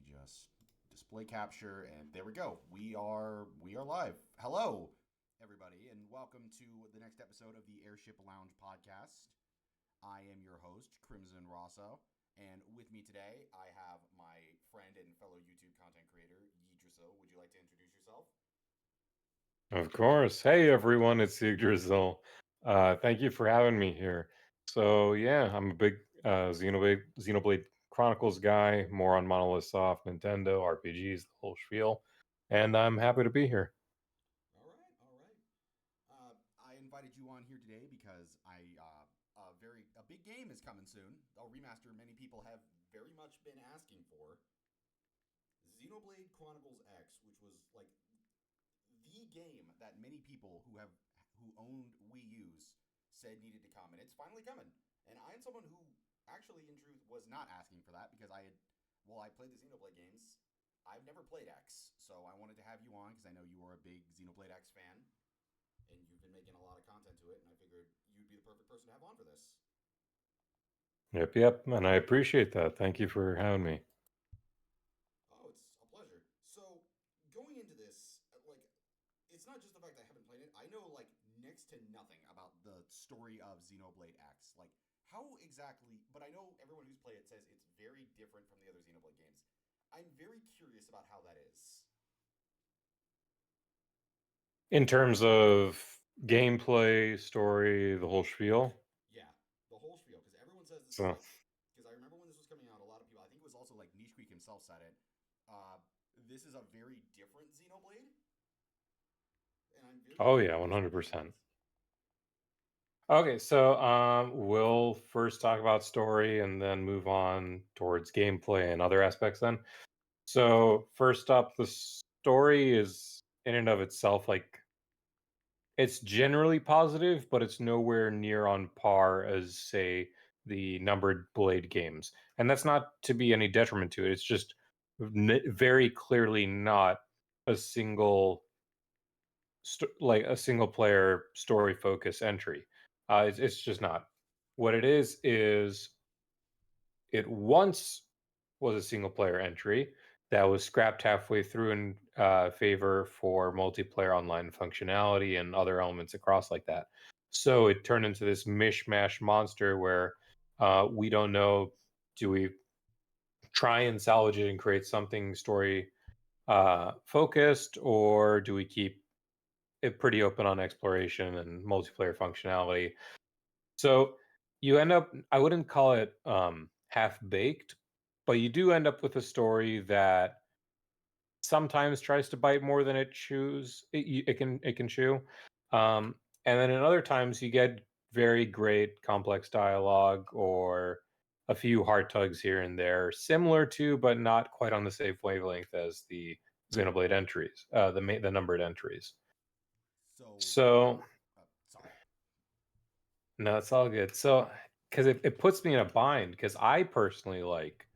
just display capture, and there we go. We are live. Hello, everybody, and welcome to the next episode of the Airship Lounge podcast. I am your host, Crimson Rosso, and with me today I have my friend and fellow YouTube content creator, Yidrisil. Would you like to introduce yourself? Of course. Hey everyone, it's Yggdrasil. Thank you for having me here. So yeah, I'm a big Xenoblade Chronicles guy, more on Monolith Soft, Nintendo, RPGs, the whole spiel. And I'm happy to be here. All right, all right. I invited you on here today because a big game is coming soon. A remaster many people have very much been asking for. Xenoblade Chronicles X, which was like the game that many people who owned Wii U's said needed to come, and it's finally coming. And I am someone who actually, in truth, was not asking for that because I played the Xenoblade games. I've never played X, so I wanted to have you on because I know you are a big Xenoblade X fan, and you've been making a lot of content to it, and I figured you'd be the perfect person to have on for this. Yep, and I appreciate that. Thank you for having me. Oh, it's a pleasure. So, going into this, it's not just the fact that I haven't played it. I know, like, next to nothing about the story of Xenoblade X. Like, how exactly, but I know everyone who's played it says it's very different from the other Xenoblade games. I'm very curious about how that is. In terms of gameplay, story, the whole spiel. Yeah, the whole spiel, because everyone says this is So like, because I remember when this was coming out, a lot of people, I think it was also like Niche Creek himself said it. Uh, this is a very different Xenoblade, and I'm very oh yeah, curious what that 100%. is. Okay, so we'll first talk about story and then move on towards gameplay and other aspects then. So first up, the story is in and of itself like it's generally positive, but it's nowhere near on par as say the numbered blade games. And that's not to be any detriment to it. It's just very clearly not a like a single player story focus entry. It's just not. What it is it once was a single player entry that was scrapped halfway through in favor for multiplayer online functionality and other elements across like that. So it turned into this mishmash monster where we don't know, do we try and salvage it and create something story focused, or do we keep it pretty open on exploration and multiplayer functionality? So you end up, I wouldn't call it half baked, but you do end up with a story that sometimes tries to bite more than it can chew. And then in other times you get very great complex dialogue or a few heart tugs here and there, similar to but not quite on the same wavelength as the Xenoblade entries, the numbered entries. So, So sorry. no, it's all good. So, because it puts me in a bind, because I personally like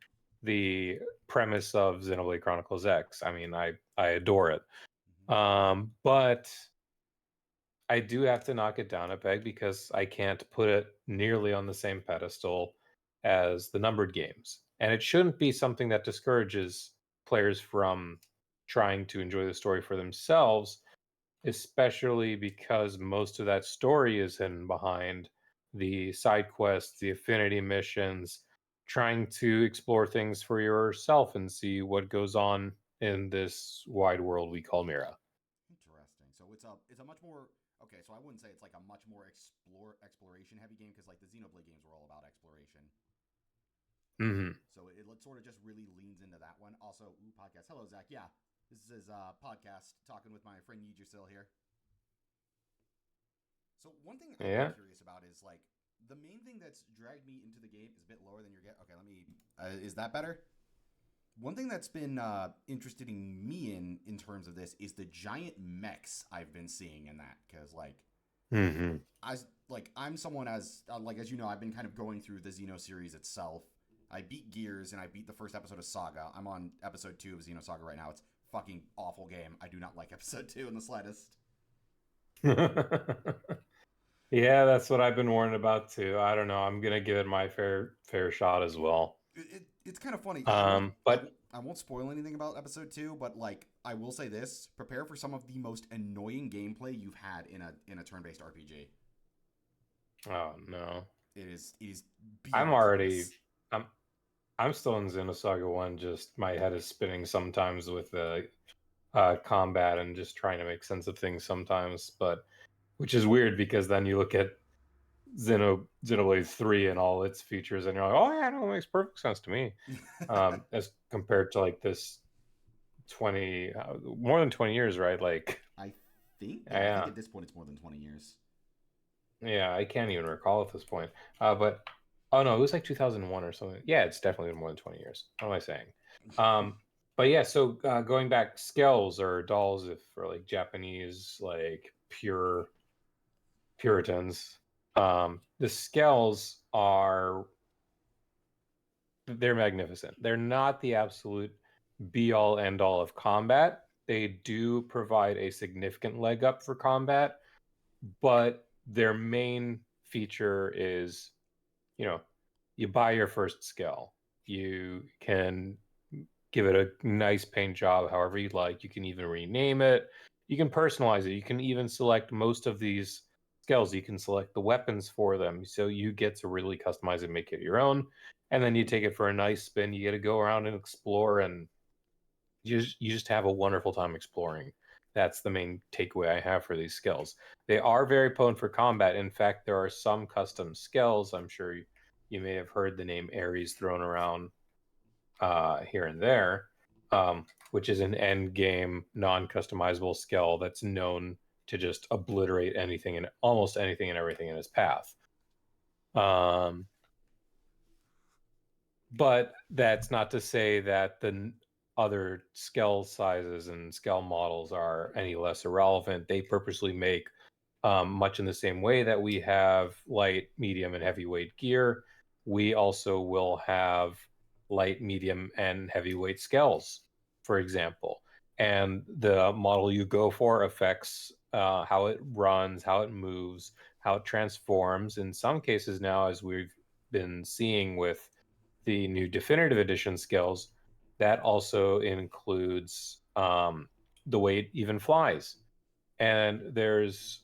the premise of Xenoblade Chronicles X. I mean, I adore it. Mm-hmm. But I do have to knock it down a peg because I can't put it nearly on the same pedestal as the numbered games. And it shouldn't be something that discourages players from trying to enjoy the story for themselves, especially because most of that story is hidden behind the side quests, the affinity missions, trying to explore things for yourself and see what goes on in this wide world we call Mira. Interesting. So it's a much more okay. So I wouldn't say it's like a much more exploration heavy game because like the Xenoblade games were all about exploration. Hmm. So it sort of just really leans into that one. Also, podcast. Hello, Zach. Yeah, this is podcast talking with my friend Yidrisil here. So one thing I've been Yeah. curious about is like the main thing that's dragged me into the game is a bit lower than your get. Okay, let me. Is that better? One thing that's been interesting me in terms of this is the giant mechs I've been seeing in that because Hmm. I'm someone as you know I've been kind of going through the Xeno series itself. I beat Gears and I beat the first episode of Saga. I'm on episode 2 of Xeno Saga right now. It's fucking awful game. I do not like episode 2 in the slightest. Yeah, that's what I've been warned about too. I don't know. I'm gonna give it my fair shot as well. It's kind of funny. But I won't spoil anything about episode 2, but like I will say this: prepare for some of the most annoying gameplay you've had in a turn-based RPG. Oh no. It is I'm beyond already ominous. I'm I'm still in Xenosaga 1, just my head is spinning sometimes with the combat and just trying to make sense of things sometimes, but which is weird because then you look at Xenoblade 3 and all its features and you're like, oh yeah, no, it makes perfect sense to me. As compared to like this 20 more than 20 years, right? Like I think yeah, at this point it's more than 20 years. yeah, I can't even recall at this point. But oh no, it was like 2001 or something. Yeah, it's definitely been more than 20 years. What am I saying? Um, but yeah, so going back, scales or dolls, if for like Japanese, like pure Puritans, the scales are they're magnificent. They're not the absolute be all end all of combat. They do provide a significant leg up for combat, but their main feature is, you know, you buy your first skill. You can give it a nice paint job however you'd like. You can even rename it. You can personalize it. You can even select most of these skills. You can select the weapons for them. So you get to really customize and make it your own. And then you take it for a nice spin. You get to go around and explore, and you just have a wonderful time exploring. That's the main takeaway I have for these skills. They are very potent for combat. In fact, there are some custom skills. I'm sure you may have heard the name Ares thrown around here and there, which is an end game non-customizable skill that's known to just obliterate anything and almost anything and everything in its path. Um, but that's not to say that the other scale sizes and scale models are any less irrelevant. They purposely make much in the same way that we have light, medium, and heavyweight gear. We also will have light, medium, and heavyweight scales, for example. And the model you go for affects how it runs, how it moves, how it transforms. In some cases now, as we've been seeing with the new definitive edition skills, that also includes the way it even flies. And there's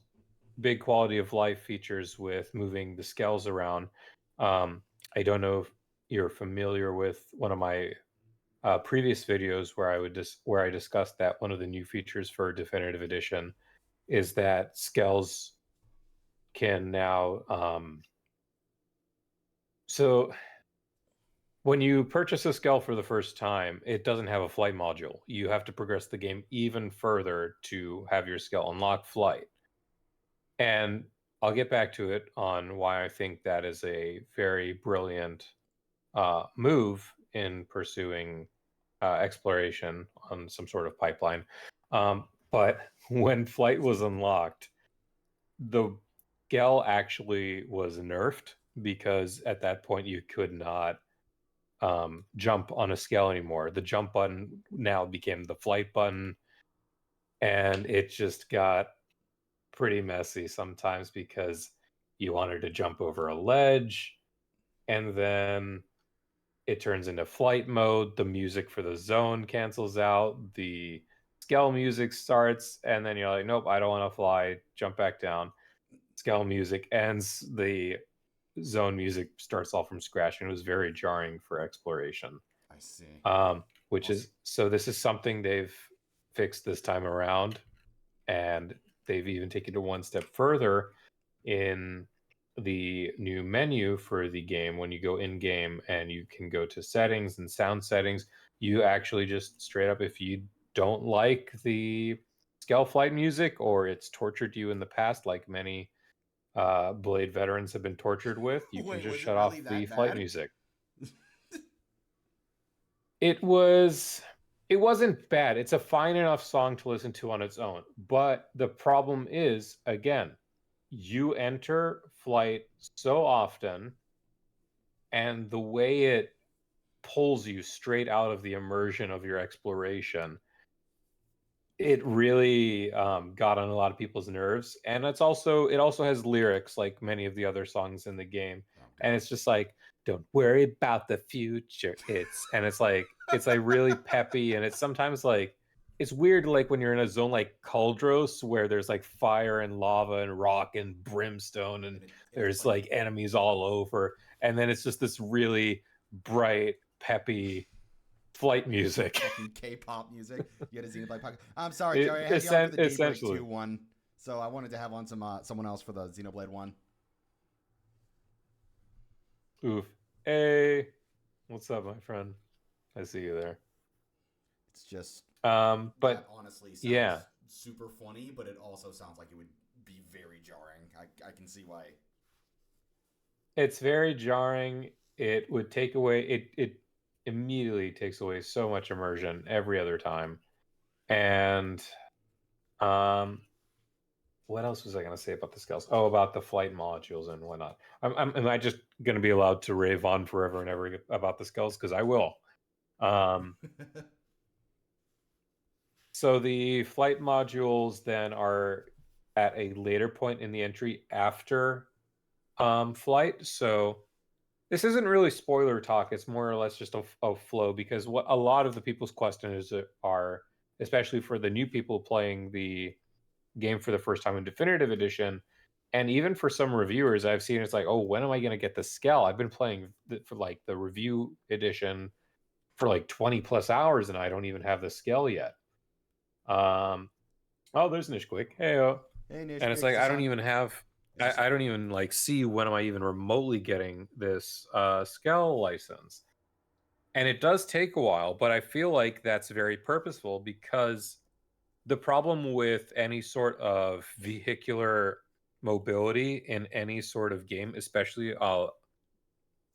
big quality of life features with moving the scales around. Um, I don't know if you're familiar with one of my previous videos where where I discussed that one of the new features for definitive edition is that scales can now so when you purchase a scale for the first time, it doesn't have a flight module. You have to progress the game even further to have your scale unlock flight. And I'll get back to it on why I think that is a very brilliant move in pursuing exploration on some sort of pipeline. But when flight was unlocked, the Gel actually was nerfed because at that point you could not jump on a scale anymore. The jump button now became the flight button, and it just got pretty messy sometimes because you wanted to jump over a ledge, and then it turns into flight mode. The music for the zone cancels out. The scale music starts, and then you're like, nope, I don't want to fly. Jump back down. Scale music ends. The zone music starts all from scratch, and it was very jarring for exploration. I see. Which Also, is so this is something they've fixed this time around, and they've even taken it one step further in the new menu for the game. When you go in game and you can go to settings and sound settings, you actually just straight up, if you don't like the scale flight music or it's tortured you in the past, like many Blade veterans have been tortured with, you can wait, just was it shut really off the that flight bad? music. It was it wasn't bad. It's a fine enough song to listen to on its own. But the problem is, again, you enter flight so often, and the way it pulls you straight out of the immersion of your exploration, it really got on a lot of people's nerves. And it also has lyrics like many of the other songs in the game. Oh And God. it's just like, don't worry about the future. It's like really peppy, and it's sometimes like it's weird like when you're in a zone like Kaldros where there's like fire and lava and rock and brimstone and there's like enemies all over, and then it's just this really bright, peppy flight music. Fucking K-pop music. You had a Xenoblade podcast. I'm sorry, Joey. I had you on for the Daybreak 2 one, so I wanted to have on someone else for the Xenoblade one. Oof. Hey, what's up, my friend? I see you there. It's just but that honestly sounds super funny, but it also sounds like it would be very jarring. I can see why. It's very jarring. It would take away it immediately takes away so much immersion every other time. And what else was I going to say about the skills? Oh, about the flight modules and whatnot. Am I just going to be allowed to rave on forever and ever about the skills? Because I will. So the flight modules then are at a later point in the entry after flight. So this isn't really spoiler talk. It's more or less just a flow, because what a lot of the people's questions are, especially for the new people playing the game for the first time in Definitive Edition, and even for some reviewers I've seen, it's like, oh, when am I going to get the Skell? I've been playing for like the review edition for like 20 plus hours and I don't even have the Skell yet. Oh, there's Nishquick. Hey, and it's like I don't even have. I don't even like see when am I even remotely getting this Skell license, and it does take a while. But I feel like that's very purposeful, because the problem with any sort of vehicular mobility in any sort of game, especially a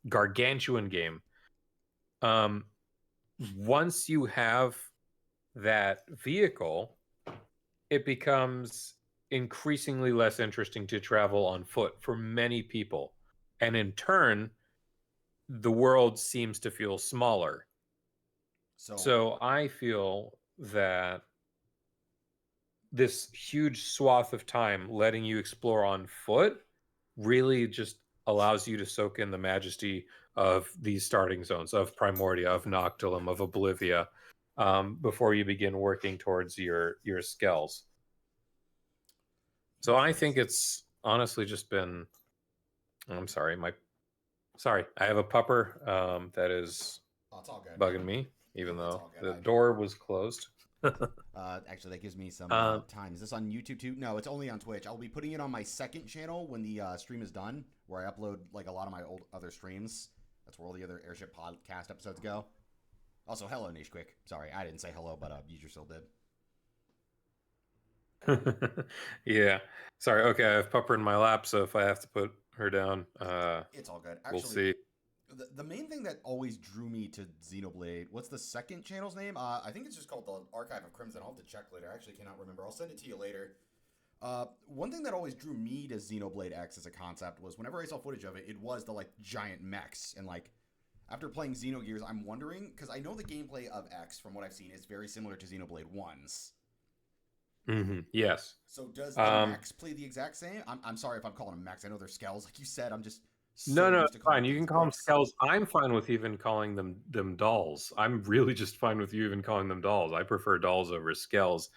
gargantuan game, once you have that vehicle, it becomes increasingly less interesting to travel on foot for many people. And in turn, the world seems to feel smaller. So I feel that this huge swath of time letting you explore on foot really just allows you to soak in the majesty of these starting zones, of Primordia, of Noctilum, of Oblivia, before you begin working towards your Skells. So I think it's honestly just been. I'm sorry, I have a pupper that is bugging me, even though the door was closed. Actually, that gives me some time. Is this on YouTube too? No, it's only on Twitch. I'll be putting it on my second channel when the stream is done, where I upload like a lot of my old other streams. That's where all the other Airship podcast episodes go. Also, hello, Nishquick. Sorry, I didn't say hello, but User still did. Yeah. Sorry. Okay, I have Pupper in my lap, so if I have to put her down, it's all good. Actually, we'll see. The main thing that always drew me to Xenoblade, what's the second channel's name? I think it's just called the Archive of Crimson. I'll have to check later. I actually cannot remember. I'll send it to you later. One thing that always drew me to Xenoblade X as a concept was whenever I saw footage of it, it was the like giant mechs. And like after playing Xenogears, I'm wondering, because I know the gameplay of X, from what I've seen, is very similar to Xenoblade 1's. Mm-hmm. Yes. So does the mechs play the exact same? I'm sorry if I'm calling them mechs. I know they're skells, like you said. I'm just no, it's fine. You can call them skells. I'm fine with even calling them dolls. I'm really just fine with you even calling them dolls. I prefer dolls over skells,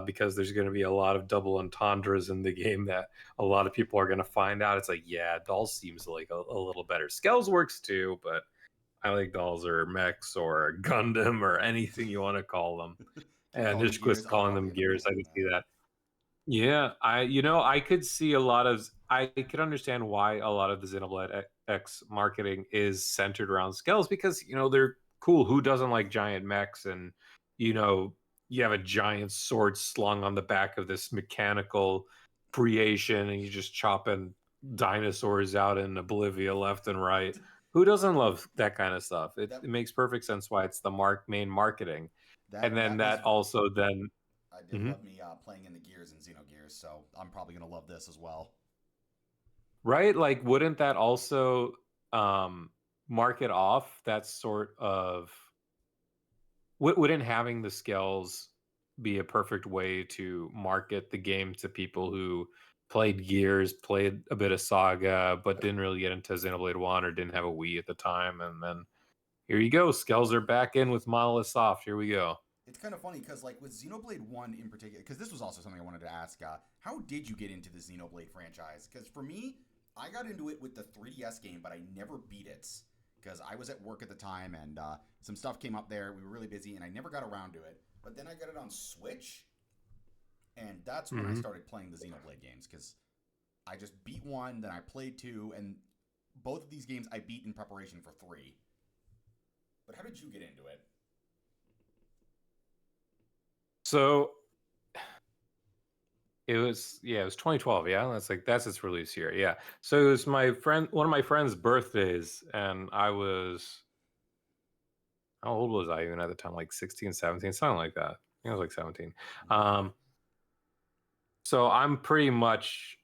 because there's going to be a lot of double entendres in the game that a lot of people are going to find out. It's like, yeah, dolls seems like a little better. Skells works too, but I like dolls or mechs or Gundam or anything you want to call them. And just quit calling them gears. I can see that. Yeah, I could see I could understand why a lot of the Xenoblade X marketing is centered around skells, because they're cool. Who doesn't like giant mechs? And you have a giant sword slung on the back of this mechanical creation, and you just chopping dinosaurs out in Oblivia left and right. Who doesn't love that kind of stuff? It makes perfect sense why it's the main marketing. And then that also then. I did love me playing in the Gears and Xenogears, so I'm probably going to love this as well. Right? Like, wouldn't that also market off that sort of... Wouldn't having the skills be a perfect way to market the game to people who played Gears, played a bit of Saga, but didn't really get into Xenoblade 1 or didn't have a Wii at the time. And then here you go. Skells are back in with Monolith Soft. Here we go. It's kind of funny because, like, with Xenoblade 1 in particular, because this was also something I wanted to ask, how did you get into the Xenoblade franchise? Because for me, I got into it with the 3DS game, but I never beat it because I was at work at the time and some stuff came up there. We were really busy and I never got around to it. But then I got it on Switch, and that's when I started playing the Xenoblade games because I just beat one, then I played two, and both of these games I beat in preparation for three. But how did you get into it? So it was 2012. Yeah, that's its release year. Yeah. So it was one of my friend's birthdays, and how old was I even at the time? Like 16, 17, something like that. I think I was like 17. So I'm pretty much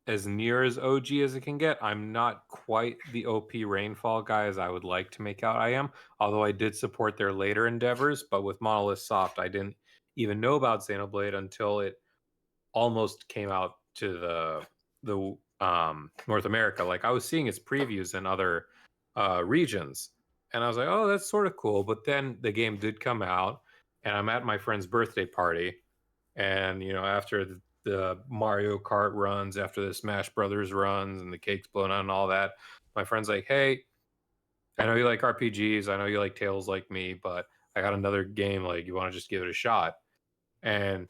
as near as OG as it can get. I'm not quite the OP Rainfall guy as I would like to make out I am, although I did support their later endeavors. But with Monolith Soft, I didn't even know about Xenoblade until it almost came out to the North America. Like I was seeing its previews in other regions, and I was like, oh, that's sort of cool. But then the game did come out, and I'm at my friend's birthday party, and after the Mario Kart runs, after the Smash Brothers runs, and the cake's blown out and all that, my friend's like, hey, I know you like RPGs, I know you like Tales like me, but I got another game. Like, you want to just give it a shot? And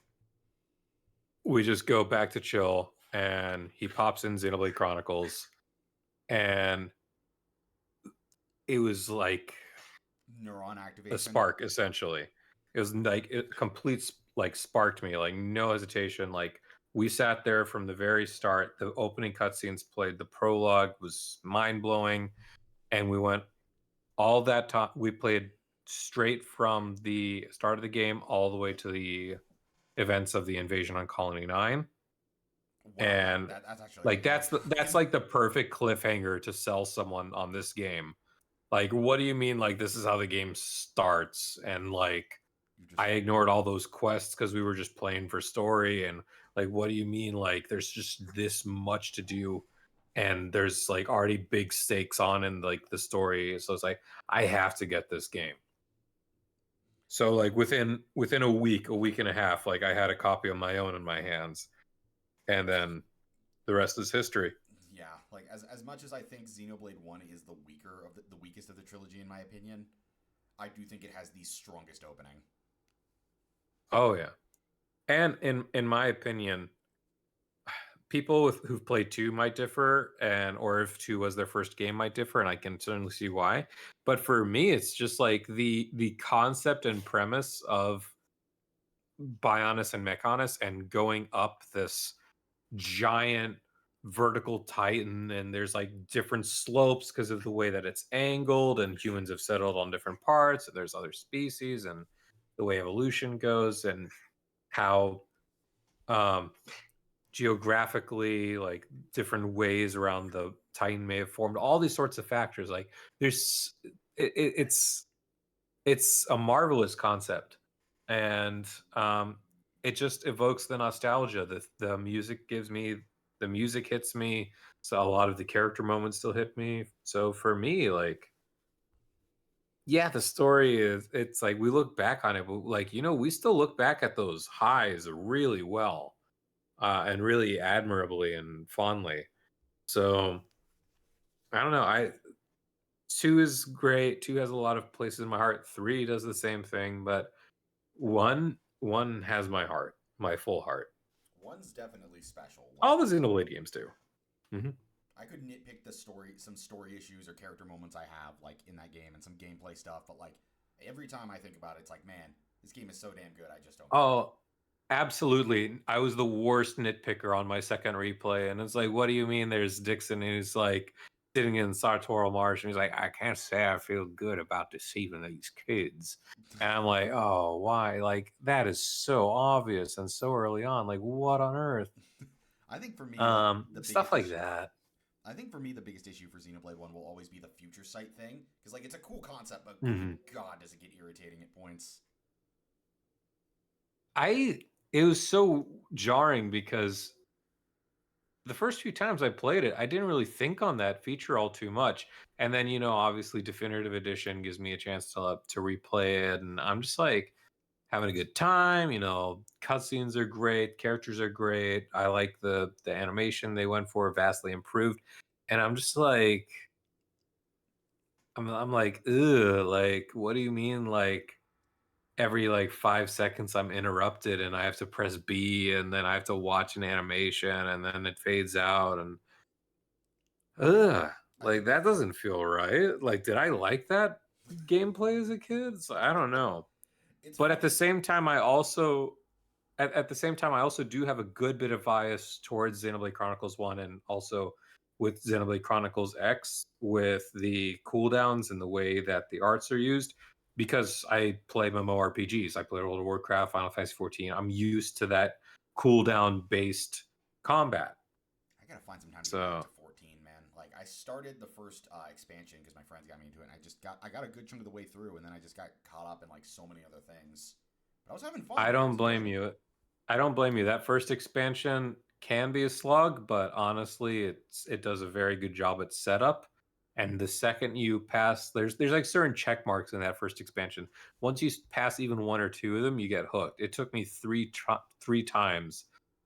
we just go back to chill, and he pops in Xenoblade Chronicles, and it was like Neuron a activation. spark, essentially. It was like it complete like sparked me, like no hesitation. Like we sat there from the very start. The opening cutscenes played. The prologue was mind blowing, and we went all that time. We played straight from the start of the game all the way to the events of the invasion on Colony 9. Wow, And that's actually a like long that's time. like the perfect cliffhanger to sell someone on this game. Like, what do you mean? Like, this is how the game starts, and like You just I ignored all those quests because we were just playing for story. And like, what do you mean? Like, there's just this much to do, and there's like already big stakes on in like the story. So it's like I have to get this game. So like within a week and a half, like I had a copy of my own in my hands, and then the rest is history. yeah, like as much as I think Xenoblade 1 is the weaker of the weakest of the trilogy in my opinion, I do think it has the strongest opening. Oh yeah, and in my opinion, people who've played two might differ, and or if two was their first game might differ, and I can certainly see why. But for me, it's just like the concept and premise of Bionis and Mechonis and going up this giant vertical titan, and there's like different slopes because of the way that it's angled, and humans have settled on different parts, and there's other species, and the way evolution goes, and how um geographically, like different ways around the titan may have formed, all these sorts of factors. Like there's it's a marvelous concept, and it just evokes the nostalgia. The music gives me, the music hits me, so a lot of the character moments still hit me. So for me, like, yeah, the story is, it's like we look back on it, but like, we still look back at those highs really well, and really admirably and fondly. So I don't know. Two is great. Two has a lot of places in my heart. Three does the same thing, but one has my heart, my full heart. One's definitely special. All Like the Xenoblade games do. Mm-hmm. I could nitpick some story issues or character moments I have like in that game and some gameplay stuff, but like every time I think about it, it's like, man, this game is so damn good. I just don't get it. Oh, absolutely. I was the worst nitpicker on my second replay, and it's like, what do you mean? There's Dixon who's like sitting in Sartorial Marsh, and he's like, I can't say I feel good about deceiving these kids. And I'm like, oh, why? Like, that is so obvious and so early on. Like, what on earth? I think for me, like the Stuff biggest like issue. that. I think for me, the biggest issue for Xenoblade One will always be the future sight thing, because like it's a cool concept, but good Mm-hmm. god, does it get irritating at points? It was so jarring because the first few times I played it, I didn't really think on that feature all too much. And then, obviously Definitive Edition gives me a chance to replay it, and I'm just like having a good time. Cutscenes are great, characters are great. I like the animation they went for, vastly improved. And I'm just like I'm like, ugh, like what do you mean like every like 5 seconds I'm interrupted and I have to press B and then I have to watch an animation and then it fades out and ugh, I think like that doesn't feel right. Like, did I like that gameplay as a kid? So, I don't know. it's But at the funny. same time, at the same time, I also do have a good bit of bias towards Xenoblade Chronicles 1 and also with Xenoblade Chronicles X with the cooldowns and the way that the arts are used because I play MMORPGs. I play World of Warcraft, Final Fantasy 14. I'm used to that cooldown based combat. I gotta find some time to get back So to 14, man. Like I started the first expansion because my friends got me into it. And I got a good chunk of the way through, and then I just got caught up in like so many other things. But I was having fun, I man. I don't was blame enjoying it. you. I don't blame you. That first expansion can be a slug, but honestly, it does a very good job at setup. And the second you pass, there's like certain check marks in that first expansion. Once you pass even one or two of them, you get hooked. It took me three times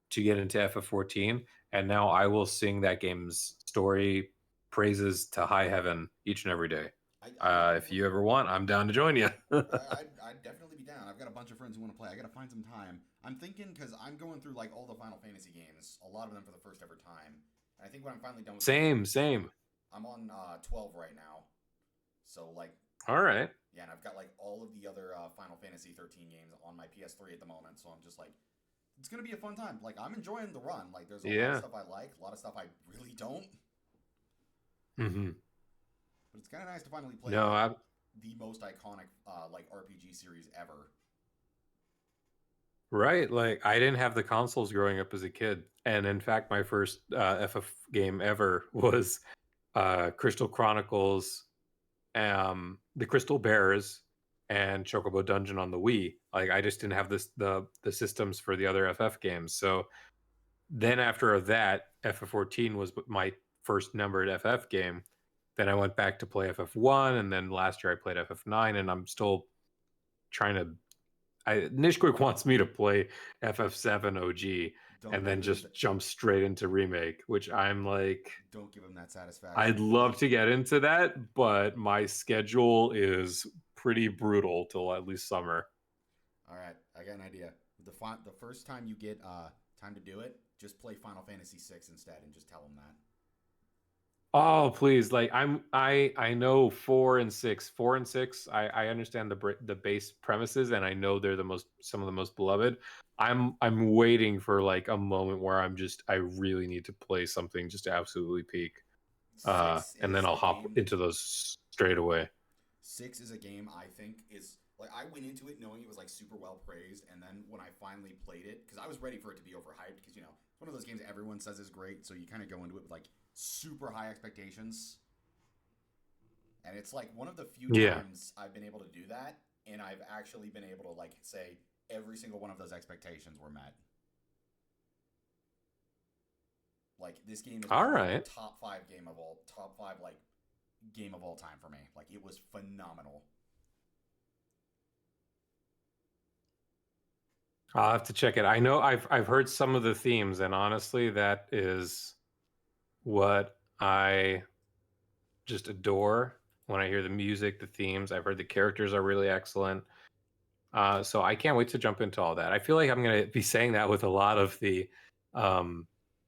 to get into FF14, and now I will sing that game's story praises to high heaven each and every day. I would If you definitely. ever want, I'm down to join you. I'd definitely be down. I've got a bunch of friends who want to play. I gotta find some time. I'm thinking because I'm going through like all the Final Fantasy games, a lot of them for the first ever time. And I think when I'm finally done with them, Same. I'm on 12 right now. So like, All right. yeah, and I've got like all of the other Final Fantasy 13 games on my PS3 at the moment. So I'm just like, it's gonna be a fun time. Like I'm enjoying the run. Like there's a lot of Yeah. stuff I like, a lot of stuff I really don't. Hmm. But it's kind of nice to finally play No, like I the most iconic like RPG series ever. right. Like I didn't have the consoles growing up as a kid, and in fact, my first FF game ever was Crystal Chronicles, the Crystal Bears, and Chocobo Dungeon on the Wii. Like I just didn't have the systems for the other FF games. So then after that, FF14 was my first numbered FF game. Then I went back to play FF1, and then last year I played FF9, and I'm still trying to Nishquick wants me to play FF7 OG Don't and give then him just jump straight into remake, which I'm like, don't give him that I'd satisfaction. love to get into that, but my schedule is pretty brutal till at least summer. All right, I got an idea. The first time you get time to do it, just play Final Fantasy 6 instead, and just tell him that. Oh, please. Like I know 4 and 6. 4 and 6, I understand the base premises and I know they're some of the most beloved. I'm waiting for like a moment where I really need to play something just to absolutely peak. Six And then is I'll a hop game. into those straight away. 6 is a game I think is like I went into it knowing it was like super well praised, and then when I finally played it, because I was ready for it to be overhyped, because it's one of those games everyone says is great, so you kind of go into it with like super high expectations, and it's like one of the few Yeah. times I've been able to do that, and I've actually been able to like say every single one of those expectations were met. Like this game is All probably right. top five like game of all time for me. Like it was phenomenal. I'll have to check it. I know I've heard some of the themes, and honestly, that is what I just adore when I hear the music, the themes. I've heard the characters are really excellent. So I can't wait to jump into all that. I feel like I'm gonna be saying that with um,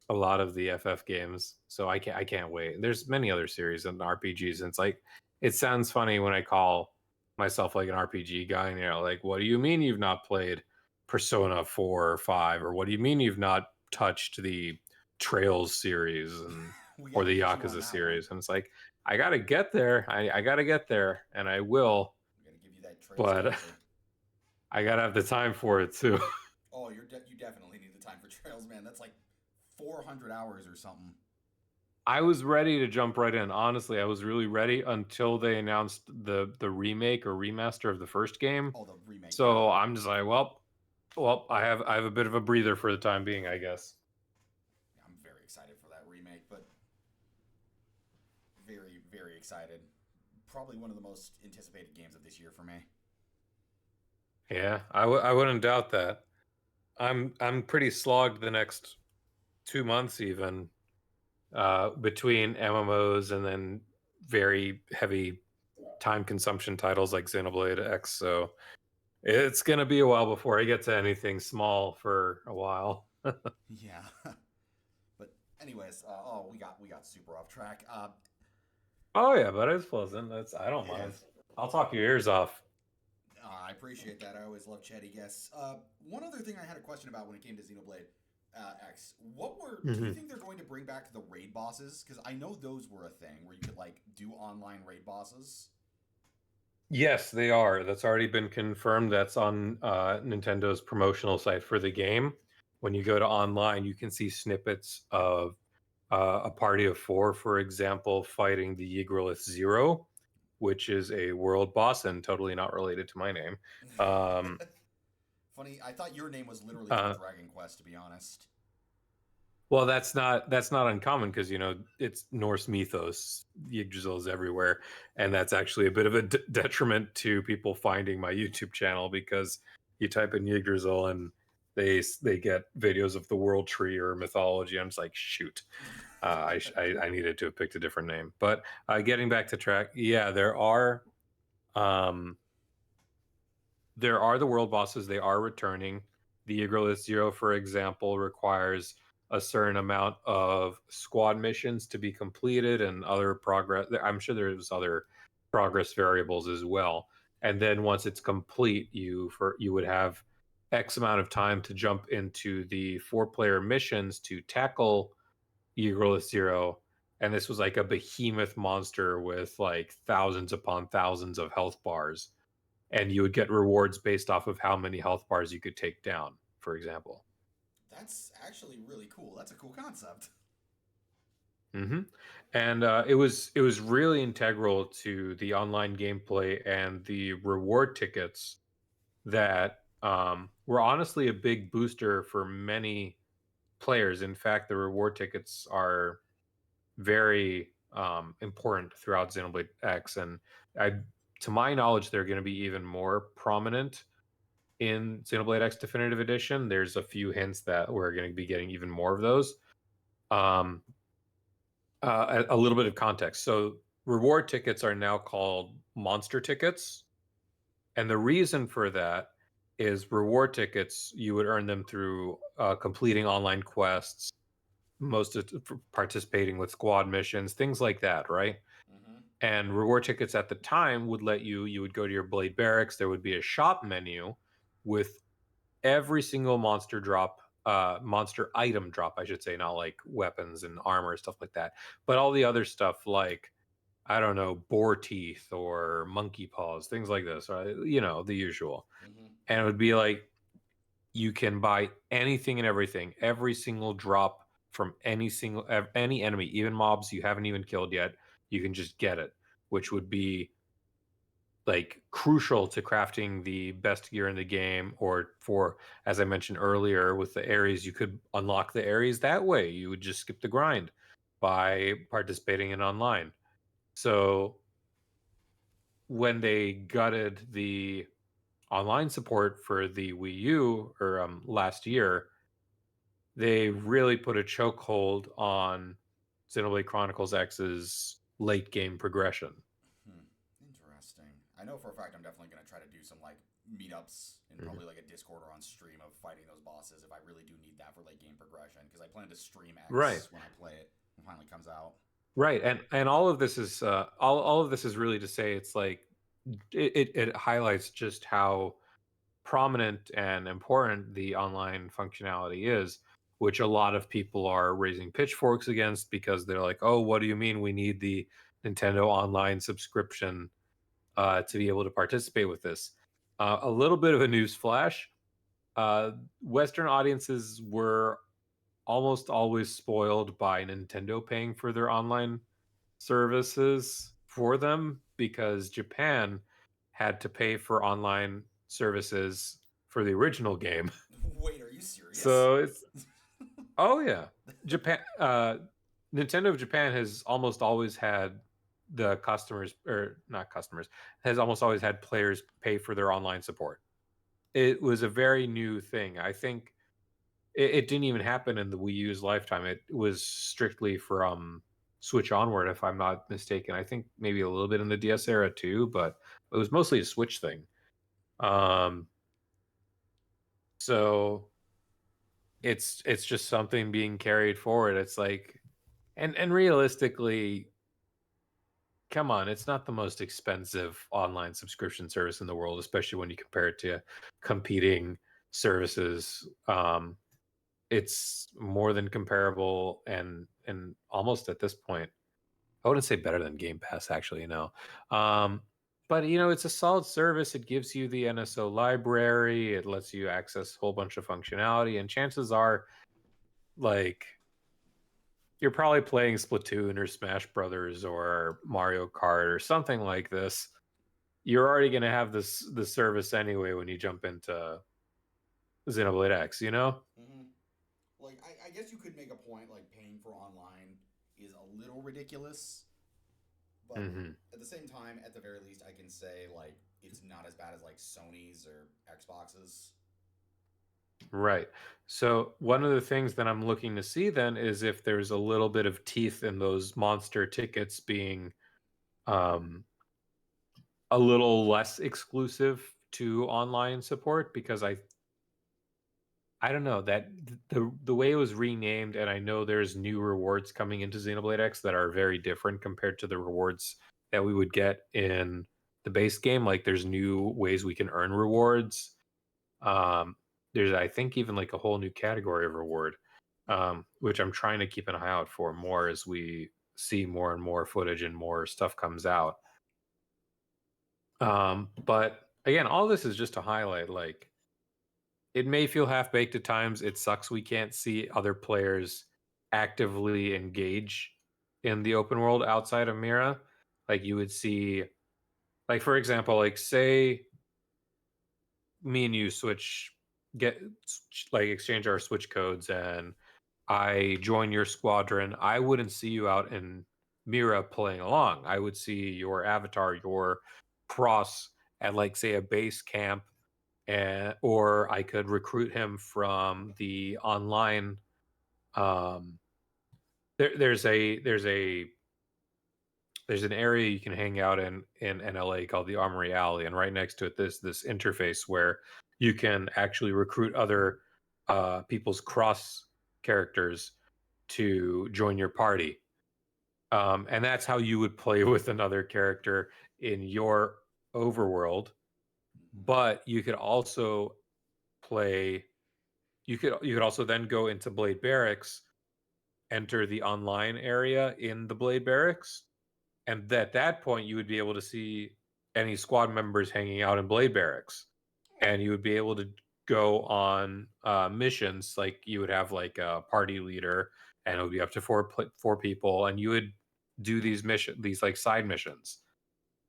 a lot of the FF games. So I can't wait. There's many other series and RPGs, and it's like it sounds funny when I call myself like an RPG guy, and like, what do you mean you've not played Persona 4 or 5, or what do you mean you've not touched the Trails series and We got or to the get you on Yakuza that one. series? And it's like I gotta get there. I gotta get there, and I will. We got to give you that trails But cancer. I gotta have the time for it too. Oh, you definitely need the time for trails, man. That's like 400 hours or something. I was ready to jump right in. Honestly, I was really ready until they announced the remake or remaster of the first game. Oh, the remake, yeah. So I'm just like, well, I have a bit of a breather for the time being, I guess. Yeah, I'm very excited for excited. Probably one of the most anticipated games of this year for me. Yeah, I wouldn't doubt that. I'm pretty slogged the next 2 months even between MMOs and then very heavy time consumption titles like Xenoblade X. So it's gonna be a while before I get to anything small for a while. Yeah. But anyways, we got super off track. Oh yeah, but it's pleasant. I don't Yeah. mind. I'll talk your ears off. I appreciate that. I always love chatty guests. One other thing I had a question about when it came to Xenoblade X. Do you Mhm. think they're going to bring back the raid bosses? Because I know those were a thing where you could like do online raid bosses. Yes, they are. That's already been confirmed. That's on Nintendo's promotional site for the game. When you go to online, you can see snippets of a party of four, for example, fighting the Yggdrasil Zero, which is a world boss and totally not related to my name. Um, Funny, I thought your name was literally from uh, Dragon Quest, to be honest. well, that's not uncommon because it's Norse mythos. Yggdrasil is everywhere, and that's actually a bit of a detriment to people finding my YouTube channel because you type in Yggdrasil and they get videos of the world tree or mythology. I'm just like, shoot, I needed to have picked a different name. But getting back to track, yeah, um, there are the world bosses. They are returning. The Yggdrasil Zero, for example, requires a certain amount of squad missions to be completed and other progress. I'm sure there's other progress variables as well. And then once it's complete, you would have X amount of time to jump into the 4-player missions to tackle Yggdrasil Zero. And this was like a behemoth monster with like thousands upon thousands of health bars, and you would get rewards based off of how many health bars you could take down, for example. That's actually really cool. That's a cool concept. hmm And it was really integral to the online gameplay and the reward tickets that were honestly a big booster for many players. In fact, the reward tickets are very important throughout Xenoblade X, and I, to my knowledge, they're going to be even more prominent in Xenoblade X Definitive Edition. There's a few hints that we're going to be getting even more of those. Um, a little bit of context. So, reward tickets are now called monster tickets. And the reason for that is reward tickets, you would earn them through completing online quests, most of participating with squad missions, things like that, right? Mm-hmm. And reward tickets at the time would let you would go to your blade barracks, there would be a shop menu with every single monster item drop, I should say, not like weapons and armor, stuff like that, but all the other stuff like, I don't know, boar teeth or monkey paws, things like this, right? The usual. Mm-hmm. And it would be like you can buy anything and everything, every single drop from any enemy, even mobs you haven't even killed yet, you can just get it, which would be like crucial to crafting the best gear in the game, or for, as I mentioned earlier with the Ares, you could unlock the Ares that way. You would just skip the grind by participating in online. So when they gutted the online support for the Wii U, or last year, they really put a chokehold on Xenoblade Chronicles X's late game progression. Hmm. Interesting. I know for a fact I'm definitely going to try to do some like meetups and Mhm. probably like a Discord or on stream of fighting those bosses if I really do need that for late game progression because I plan to stream Right. X when I play it when it finally comes out. Right, and all of this is all of this is really to say it's like it highlights just how prominent and important the online functionality is, which a lot of people are raising pitchforks against because they're like, oh, what do you mean we need the Nintendo Online subscription to be able to participate with this? A little bit of a news flash: Western audiences were almost always spoiled by Nintendo paying for their online services for them because Japan had to pay for online services for the original game. Wait, are you serious? So it's, oh yeah, Japan Nintendo of Japan has almost always had the customers, or not customers, has almost always had players pay for their online support. It was a very new thing. I think it didn't even happen in the Wii U's lifetime. It was strictly from Switch onward, if I'm not mistaken. I think maybe a little bit in the DS era too, but it was mostly a Switch thing. Um, so it's just something being carried forward. It's like, and realistically, come on, it's not the most expensive online subscription service in the world, especially when you compare it to competing services. It's more than comparable, and almost at this point, I wouldn't say better than Game Pass, actually, um, but it's a solid service. It gives you the NSO library. It lets you access a whole bunch of functionality, and chances are, like, you're probably playing Splatoon or Smash Brothers or Mario Kart or something like this. You're already going to have the service anyway when you jump into Xenoblade X, Mm-hmm. Like, I guess you could make a point like paying for online is a little ridiculous, but Mm-hmm. at the same time, at the very least, I can say like it's not as bad as like Sony's or Xbox's. Right. So one of the things that I'm looking to see then is if there's a little bit of teeth in those monster tickets being um, a little less exclusive to online support, because I don't know that the way it was renamed, and I know there's new rewards coming into Xenoblade X that are very different compared to the rewards that we would get in the base game. Like, there's new ways we can earn rewards. Um, there's, I think, even like a whole new category of reward, which I'm trying to keep an eye out for more as we see more and more footage and more stuff comes out. But again, all this is just to highlight, like, it may feel half baked at times. It sucks we can't see other players actively engage in the open world outside of Mira. Like, you would see, like, for example, like, say me and you get like exchange our switch codes, and I join your squadron. I wouldn't see you out in Mira playing along. I would see your avatar, your cross at, like, say, a base camp, or I could recruit him from the online. Um, there's an area you can hang out in NLA called the Armory Alley, and right next to it, this interface where you can actually recruit other people's cross characters to join your party. And that's how you would play with another character in your overworld. Mm-hmm. But you could also play. You could also then go into Blade Barracks, enter the online area in the Blade Barracks, and at that point you would be able to see any squad members hanging out in Blade Barracks, and you would be able to go on missions. Like, you would have like a party leader, and it would be up to four people, and you would do these like side missions.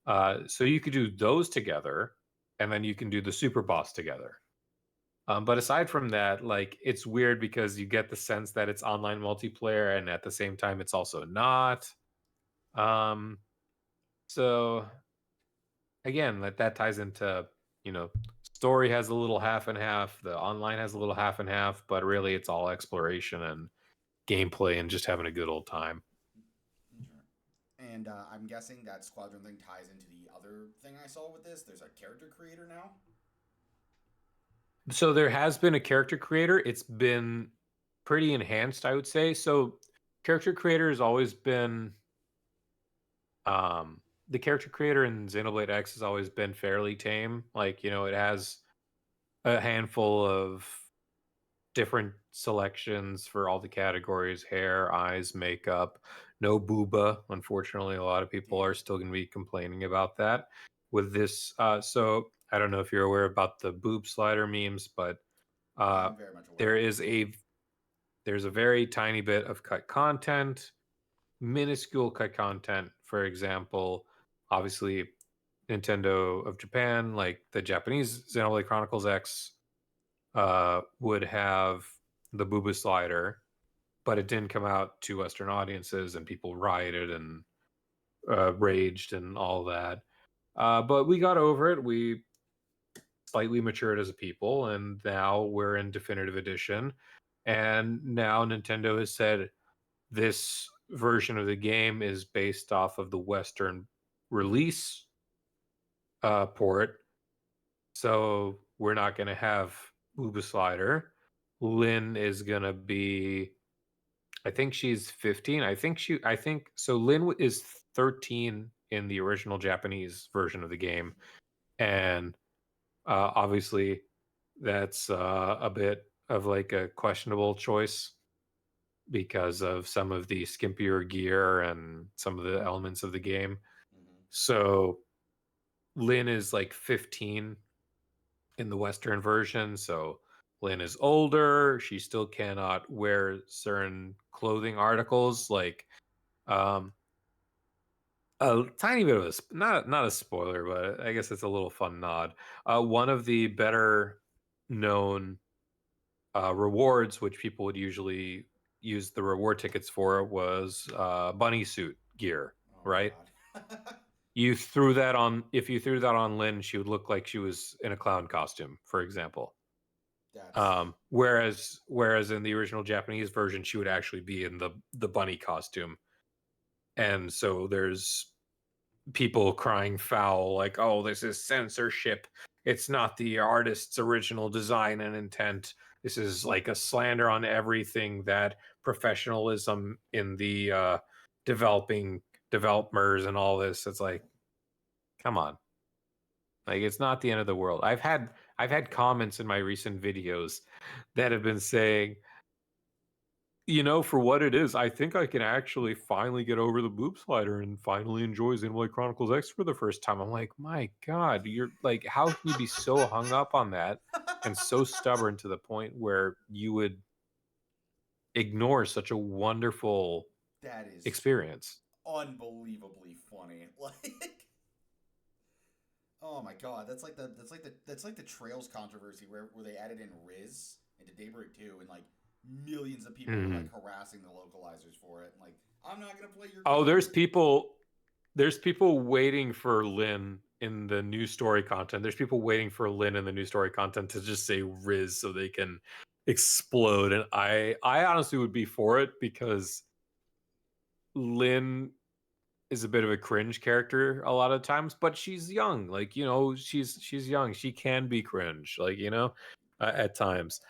So you could do those together, and then you can do the super boss together. But aside from that, like, it's weird because you get the sense that it's online multiplayer, and at the same time it's also not. Um, so again, that ties into, story has a little half and half, the online has a little half and half, but really it's all exploration and gameplay and just having a good old time. Sure. And I'm guessing that Squadron thing ties into the other thing I saw with this. There's a character creator now. So there has been a character creator. It's been pretty enhanced, I would say. So character creator has always been the character creator in Xenoblade X has always been fairly tame. Like, it has a handful of different selections for all the categories: hair, eyes, makeup. No booba. Unfortunately, a lot of people Yeah. are still going to be complaining about that with this. So I don't know if you're aware about the boob slider memes, but I uh, am very much aware. there is a there's a very tiny bit of cut content, minuscule cut content. For example, obviously, Nintendo of Japan, like the Japanese Xenoblade Chronicles X, would have the booba slider, but it didn't come out to Western audiences, and people rioted and raged and all that. But we got over it. We slightly matured as a people, and now we're in definitive edition. And now Nintendo has said this version of the game is based off of the Western release port. So we're not going to have Uba Slider. Lynn is going to be, I think she's 15. I think so. Lynn is 13 in the original Japanese version of the game. And obviously, that's a bit of like a questionable choice because of some of the skimpier gear and some of the elements of the game. Mm-hmm. So Lynn is like 15 in the Western version. So Lynn is older. She still cannot wear certain clothing articles. Like um, a tiny bit of a not a spoiler, but I guess it's a little fun nod. One of the better known rewards, which people would usually use the reward tickets for, was bunny suit gear. Oh Right? God. You threw that on. If you threw that on Lynn, she would look like she was in a clown costume, for example. That's Whereas in the original Japanese version, she would actually be in the bunny costume, and so there's people crying foul, like, "Oh, this is censorship. It's not the artist's original design and intent. This is like a slander on everything that professionalism in the developing developers and all this." It's like, come on. Like, it's not the end of the world. I've had comments in my recent videos that have been saying, for what it is, I think I can actually finally get over the boob slider and finally enjoy Xenoblade Chronicles X for the first time. I'm like, my God, you're like, how can you be so hung up on that and so stubborn to the point where you would ignore such a wonderful that is experience? unbelievably funny. Like, oh my God, that's like the Trails controversy where they added in Riz into Daybreak 2, and like millions of people were like Mhm. harassing the localizers for it. And, like, I'm not gonna play your Oh, game. there's people waiting for Lynn in the new story content. There's people waiting for Lynn in the new story content to just say Riz so they can explode. And I honestly would be for it because Lynn is a bit of a cringe character a lot of times, but she's young. Like, she's young. She can be cringe, like, at times.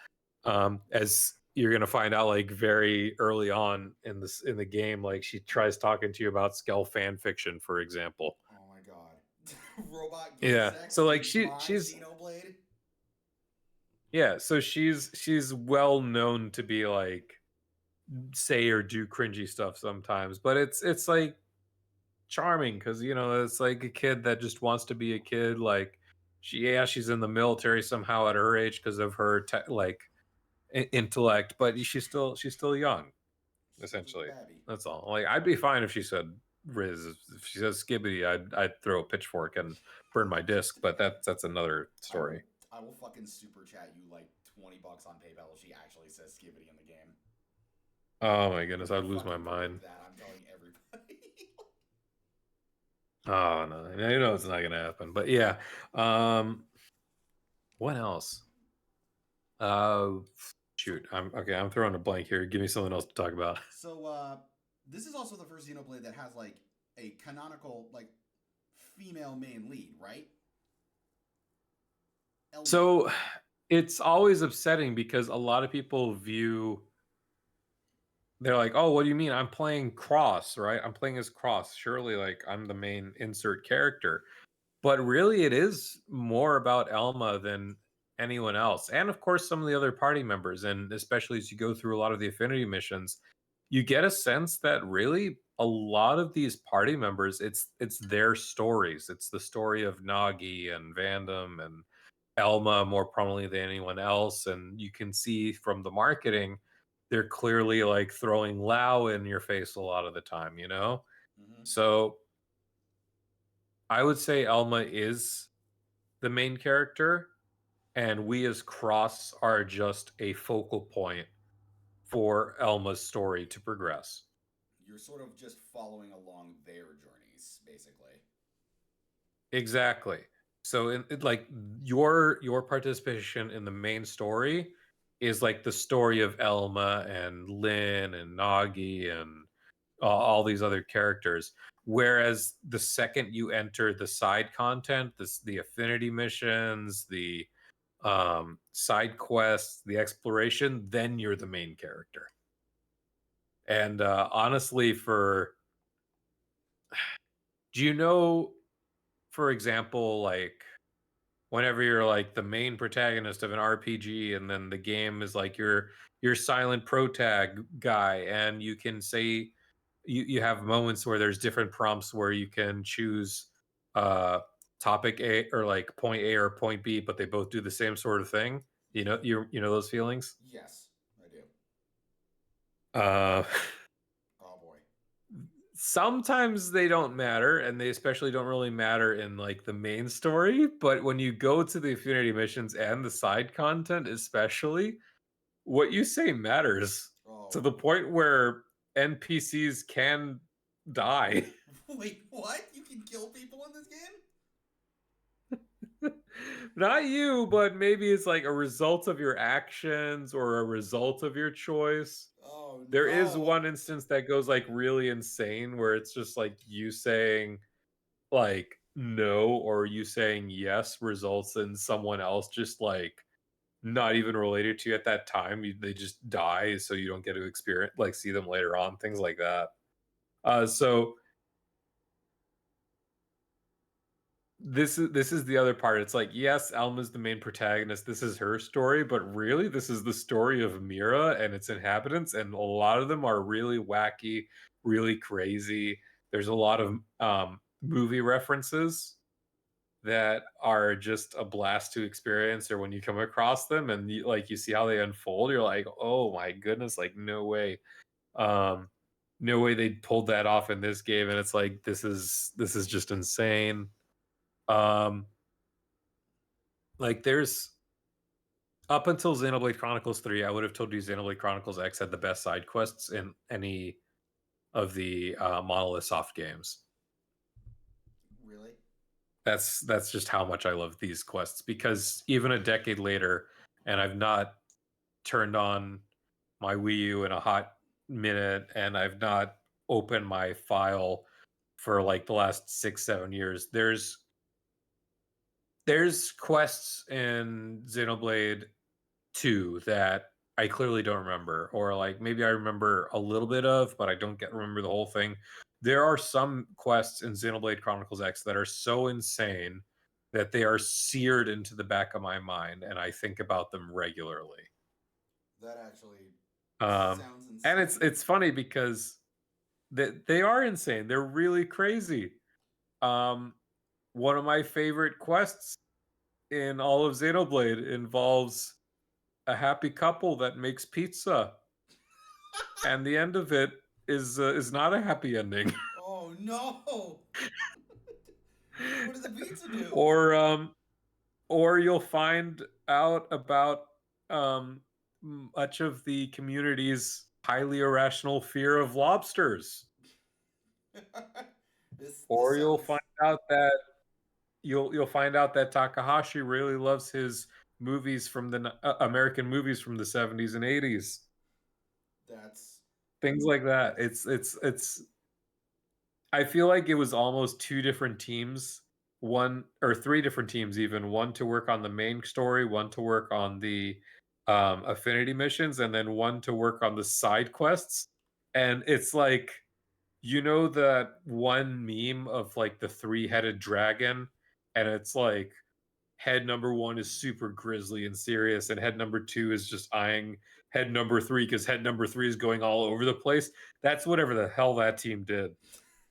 As you're gonna find out, like, very early on in the game, like, she tries talking to you about Skell fan fiction, for example. Oh my God, robot gay Yeah. sex So like is my she's Xenoblade. yeah, so she's well known to be like say or do cringy stuff sometimes, but it's like charming because it's like a kid that just wants to be a kid. Like she's in the military somehow at her age because of her like intellect, but she's still young, She's just a essentially. babby. That's all. Like, I'd be fine if she said Riz. If she says Skibbity, I'd throw a pitchfork and burn my disc. But that's another I will story. I will fucking super chat you like $20 on PayPal if she actually says Skibidi in the game. Oh my We goodness, can I'd lose my fucking mind. predict that. I'm telling everybody. Oh no, it's not gonna happen. But yeah, um, what else? Uh, Shoot, I'm okay. I'm throwing a blank here. Give me something else to talk about. So this is also the first Xenoblade that has like a canonical like female main lead, right? So it's always upsetting because a lot of people view they're like, "Oh, what do you mean? I'm playing Cross, right? I'm playing as Cross. Surely, like, I'm the main insert character." But really, it is more about Elma than anyone else, and of course, some of the other party members. And especially as you go through a lot of the Affinity missions, you get a sense that really a lot of these party members, it's their stories. It's the story of Nagi and Vandam and Elma more prominently than anyone else. And you can see from the marketing, they're clearly like throwing Lao in your face a lot of the time. Mm-hmm. So I would say Elma is the main character, and we as Cross are just a focal point for Elma's story to progress. You're sort of just following along their journey. piece, basically. Exactly. So like your participation in the main story is like the story of Elma and Lynn and Nagi and all these other characters. Whereas the second you enter the side content, the affinity missions, the side quests, the exploration, then you're the main character. And honestly, do you know, for example, like whenever you're like the main protagonist of an RPG and then the game is like your silent protag guy and you can say you have moments where there's different prompts where you can choose uh topic A or like point A or point B, but they both do the same sort of thing. You know those feelings? Yes, I do. Uh Oh boy. Sometimes they don't matter and they especially don't really matter in like the main story, but when you go to the affinity missions and the side content especially, what you say matters to Oh. the point where NPCs can die. Wait, what? You can kill people in this game? Not you, but maybe it's like a result of your actions or a result of your choice. Oh There is no. one instance that goes like really insane where it's just like you saying like no or you saying yes results in someone else just like not even related to you at that time. They just die, so you don't get to experience like see them later on, things like that. So this is the other part. It's like yes, Alma's the main protagonist. This is her story, but really this is the story of Mira and its inhabitants, and a lot of them are really wacky, really crazy. There's a lot of movie references that are just a blast to experience, or when you come across them and you see how they unfold, you're like, oh my goodness, like um no way they pulled that off in this game. And it's like this is just insane. um like there's up until Xenoblade Chronicles 3, I would have told you Xenoblade Chronicles X had the best side quests in any of the Monolith Soft games. Really? That's just how much I love these quests, because even a decade later, and I've not turned on my Wii U in a hot minute, and I've not opened my file for like the last 6 7 years. There's quests in Xenoblade 2 that I clearly don't remember, or like maybe I remember a little bit of, but I don't remember the whole thing. There are some quests in Xenoblade Chronicles X that are so insane that they are seared into the back of my mind, and I think about them regularly. That actually Um, sounds and it's insane. it's funny because they are insane. They're really crazy. Um, One of my favorite quests in all of Xenoblade involves a happy couple that makes pizza, and the end of it is not a happy ending. Oh no! What did the pizza do? or or you'll find out about um much of the community's highly irrational fear of lobsters. This Or sounds you'll find out that Takahashi really loves his movies from the American movies from the 70s and 80s. that's Things like that. that's It's I feel like it was almost two different teams, one or three different teams even, one to work on the main story, one to work on the affinity missions, and then one to work on the side quests. And it's like, you know, that one meme of like the three-headed dragon, and it's like head number one is super grisly and serious, and head number two is just eyeing head number three because head number three is going all over the place. That's whatever the hell that team did.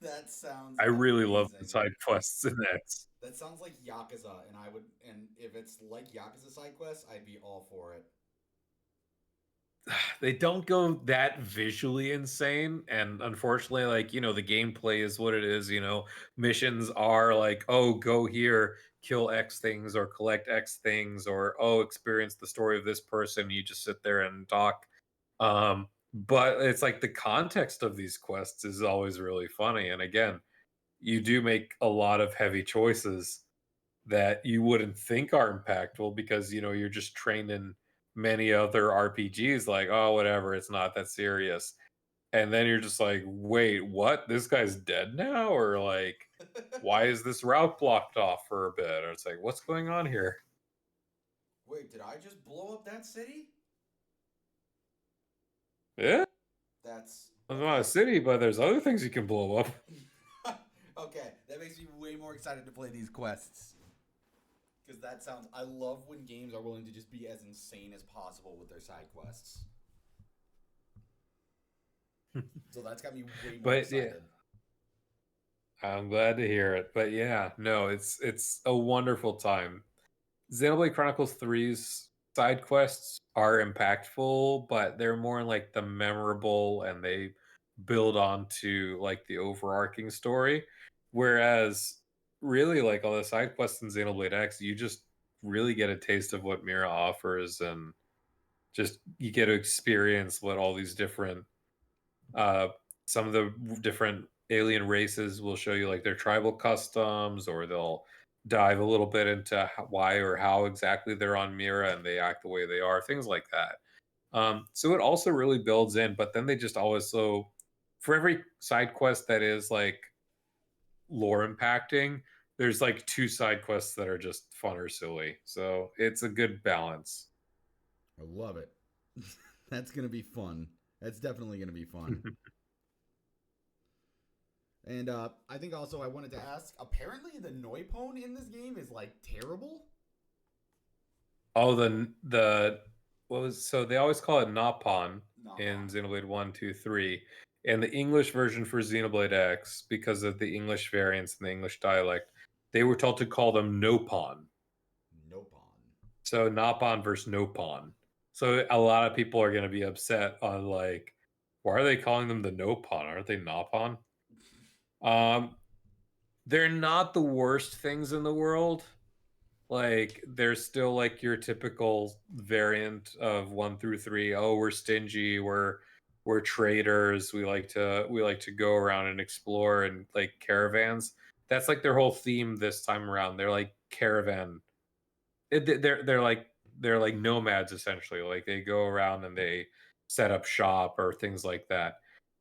that sounds I really love the amazing. side quests in that. That sounds like Yakuza, and I would, and if it's like Yakuza side quests, I'd be all for it. They don't go that visually insane, and unfortunately, like, the gameplay is what it is. Missions are like, oh, go here, kill X things or collect X things, or oh, experience the story of this person. You just sit there and talk. But it's like the context of these quests is always really funny, and again, you do make a lot of heavy choices that you wouldn't think are impactful because you're just trained in many other RPGs like, oh, whatever, it's not that serious. And then you're just like, wait, what? This guy's dead now? Or like, why is this route blocked off for a bit? Or it's like, what's going on here? Wait, did I just blow up that city? Yeah, That's it's not a okay. city, but there's other things you can blow up. Okay, that makes me way more excited to play these quests. Because that sounds. I love when games are willing to just be as insane as possible with their side quests. So that's got me way more But yeah, excited. I'm glad to hear it. But yeah, no, it's a wonderful time. Xenoblade Chronicles Three's side quests are impactful, but they're more like the memorable and they build on to like the overarching story. Whereas really like all the side quests in Xenoblade X, you just really get a taste of what Mira offers and just you get to experience what all these different uh some of the different alien races will show you like their tribal customs, or they'll dive a little bit into why or how exactly they're on Mira and they act the way they are, things like that. So it also really builds in, but then they just always so for every side quest that is like lore impacting, there's like two side quests that are just fun or silly. So it's a good balance. I love it. That's gonna be fun. That's definitely gonna be fun. And I think also I wanted to ask. Apparently, the Noipone in this game is like terrible. Oh, the what was so they always call it Napon in Napon. Xenoblade 1, 2, 3. And the English version for Xenoblade X, because of the English variants and the English dialect, they were told to call them Nopon. Nopon. So Napon versus Nopon. So a lot of people are going to be upset on like, why are they calling them the Nopon? Aren't they Napon? Um, they're not the worst things in the world. Like there's still like your typical variant of 1 through 3. Oh, we're stingy, we're traders, we like to go around and explore and like caravans. That's like their whole theme this time around. They're like caravan. They're like nomads essentially. Like they go around and they set up shop or things like that.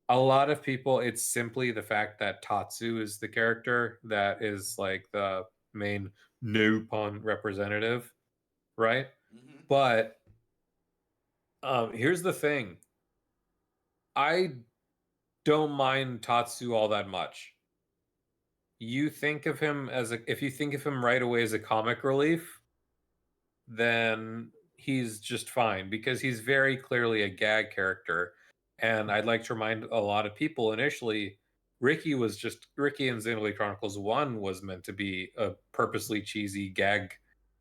A lot of people, it's simply the fact that Tatsu is the character that is like the main Nupon representative, right? Mm-hmm. But here's the thing: I don't mind Tatsu all that much. You think of him as a if you think of him right away as a comic relief, then he's just fine because he's very clearly a gag character. And I'd like to remind a lot of people initially, Ricky in Xenoblade Chronicles 1 was meant to be a purposely cheesy gag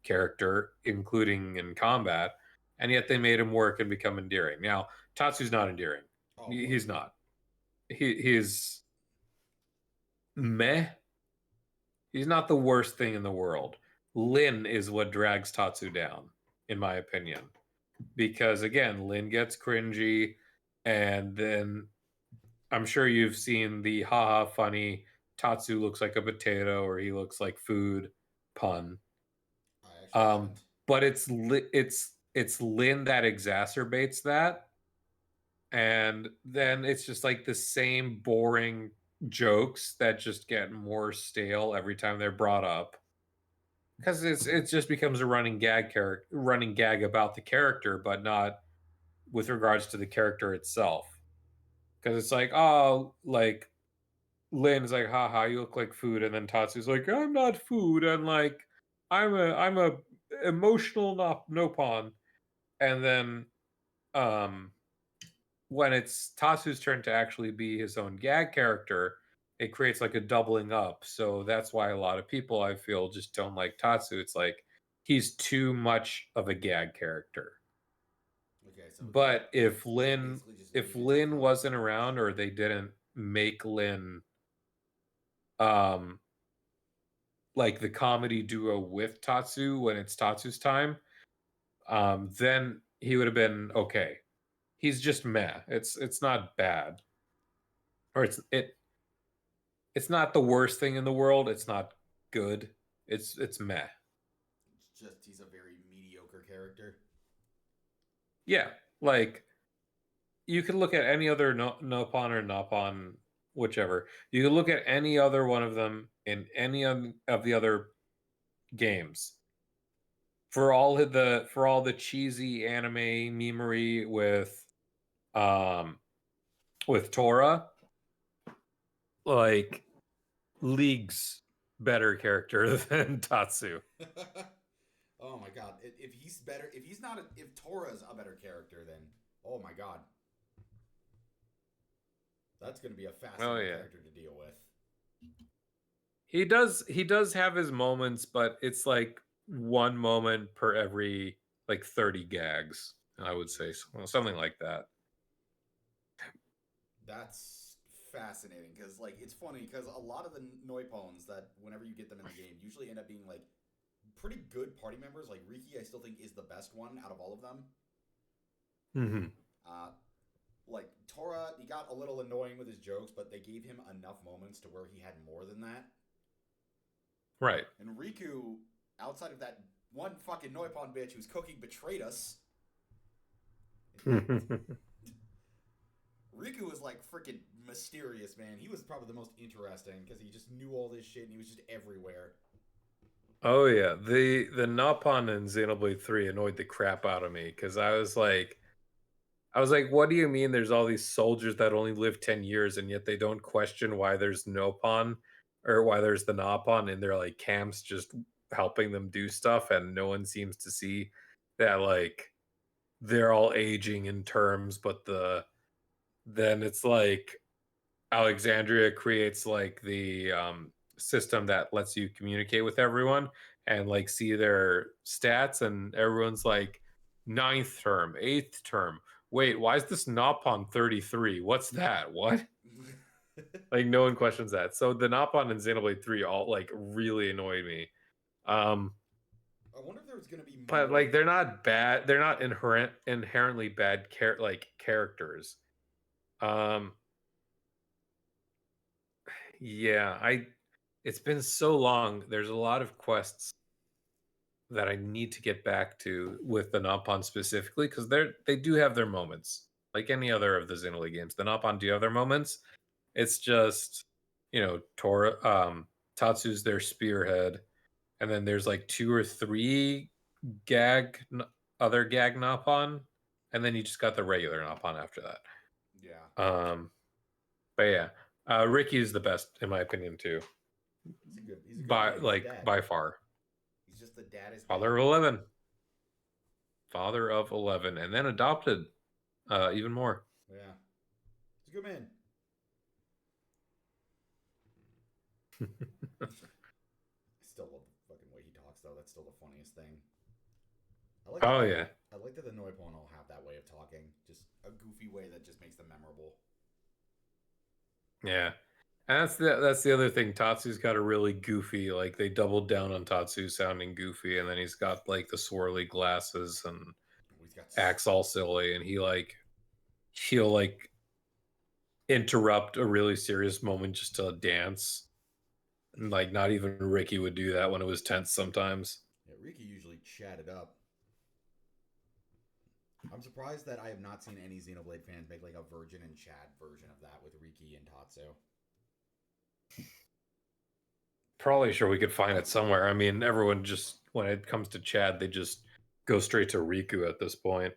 character, including in combat, and yet they made him work and become endearing. Now, Tatsu's not endearing. Oh boy. He's not. He's meh. He's not the worst thing in the world. Lin is what drags Tatsu down, in my opinion. Because again, Lin gets cringy, and then I'm sure you've seen the haha funny Tatsu looks like a potato or he looks like food pun. I actually Um, haven't. but it's Lin that exacerbates that, and then it's just like the same boring jokes that just get more stale every time they're brought up because it just becomes a running gag about the character, but not with regards to the character itself. Because it's like, oh, like Lynn's like, haha, you look like food, and then Tatsu's like, I'm not food, and like, I'm a emotional nopon, and then um when it's Tatsu's turn to actually be his own gag character, it creates like a doubling up. So that's why a lot of people I feel just don't like Tatsu. It's like he's too much of a gag character. Okay, so But if he's Lynn basically just if needed to Lynn become. wasn't around or they didn't make Lynn um like the comedy duo with Tatsu when it's Tatsu's time, then he would have been okay. He's just meh. It's not bad. Or it's not the worst thing in the world. It's not good. It's meh. It's just he's a very mediocre character. Yeah, like you could look at any other Nopon or Nopon, whichever. You could look at any other one of them in any of the other games. For all the cheesy anime memery um with Tora, like leagues better character than Tatsu. Oh my god! If he's better, if he's not, if Tora's a better character, then oh my god, that's going to be a Oh fascinating yeah. character to deal with. He does have his moments, but it's like one moment per every like 30 gags, I would say. Something like that. That's fascinating because like it's funny because a lot of the Noipons that whenever you get them in the game usually end up being like pretty good party members. Like Riki, I still think is the best one out of all of them. Mm-hmm. Uh, like Tora, he got a little annoying with his jokes, but they gave him enough moments to where he had more than that. Right. And Riku, outside of that one fucking Noipon bitch who's cooking, betrayed us. Riku was like freaking mysterious, man. He was probably the most interesting because he just knew all this shit and he was just everywhere. Oh yeah, the Nopon in Xenoblade 3 annoyed the crap out of me because I was like, what do you mean there's all these soldiers that only live 10 years and yet they don't question why there's Nopon or why there's the Nopon in their like camps just helping them do stuff and no one seems to see that like they're all aging in terms, but then it's like Alexandria creates like the system that lets you communicate with everyone and like see their stats, and everyone's like ninth term, eighth term. Wait, why is this Nopon 33? What's that? What? Like no one questions that. So the Nopon and Xenoblade 3 all like really annoyed me. Um, I wonder if there was going to be but more. like they're not bad. They're not inherently bad characters. Um, yeah, it's been so long. There's a lot of quests that I need to get back to with the Nopon specifically because they do have their moments, like any other of the Xenoblade games. The Nopon do have their moments. It's just Tora, Tatsu's their spearhead, and then there's like two or three gag other gag Nopon, and then you just got the regular Nopon after that. Yeah. But yeah, Ricky is the best in my opinion too. He's a good man. He's a dad. By far. He's just the daddest Father dad. of 11. Father of 11 and then adopted even more. Yeah. He's a good man. I still love the fucking way he talks though. That's still the funniest thing. Oh yeah. I like that the Noipon all have that way of talking. Just a goofy way that just makes them memorable. Yeah. And that's the other thing. Tatsu's got a really goofy, like they doubled down on Tatsu sounding goofy, and then he's got like the swirly glasses and He's got acts all silly, and he'll like interrupt a really serious moment just to dance. And like not even Ricky would do that when it was tense sometimes. yeah, Riki usually chatted up. I'm surprised that I have not seen any Xenoblade fans make like a Virgin and Chad version of that with Riki and Tatsu. Probably sure we could find it somewhere. I mean, everyone just when it comes to Chad, they just go straight to Riku at this point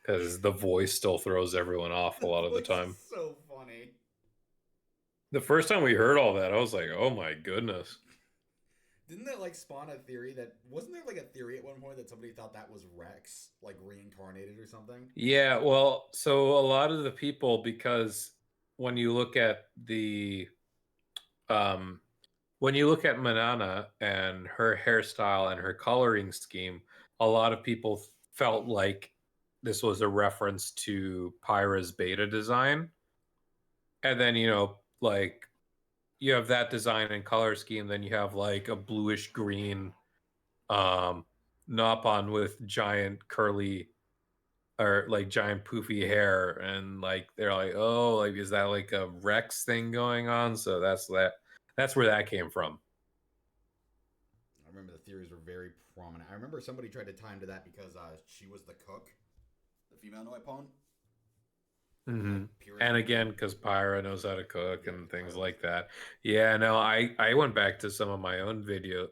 because the voice still throws everyone off a The lot of the voice time. is so funny. The first time we heard all that, I was like, "Oh my goodness!" Didn't that like spawn a theory that wasn't there like a theory at one point that somebody thought that was Rex, like reincarnated or something? Yeah, well, so a lot of the people, because when you look at um, when you look at Manana and her hairstyle and her coloring scheme, a lot of people felt like this was a reference to Pyra's beta design. And then, like you have that design and color scheme, then you have like a bluish green um Nopon with giant curly or like giant poofy hair, and like they're like, oh, like is that like a Rex thing going on? So that's where that came from. I remember the theories were very prominent. I remember somebody tried to tie him to that because she was the cook, the female Noi pawn, and Hmm. like Pyrrha's And been again, doing. because Pyra knows how to cook Yeah, and because things Pyra knows like how to that. cook. Yeah, no, I went back to some of my own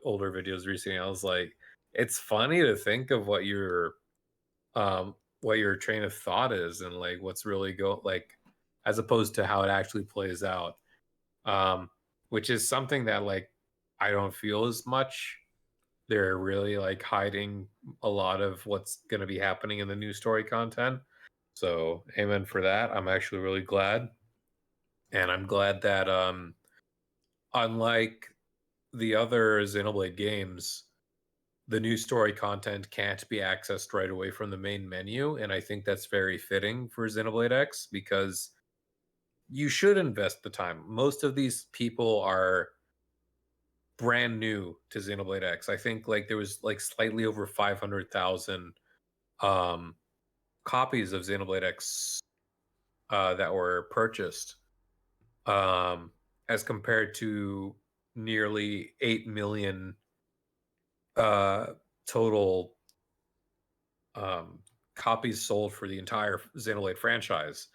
older videos recently. I was like, it's funny to think of what your train of thought is, and like what's really like, as opposed to how it actually plays out. Um, which is something that like I don't feel as much. They're really like hiding a lot of what's going to be happening in the new story content. So, amen for that. I'm actually really glad. And I'm glad that unlike the other Xenoblade games, the new story content can't be accessed right away from the main menu, and I think that's very fitting for Xenoblade X because you should invest the time. Most of these people are brand new to Xenoblade X. I think like there was like slightly over 500,000 um copies of Xenoblade X that were purchased, um as compared to nearly 8 million uh total um copies sold for the entire Xenoblade franchise.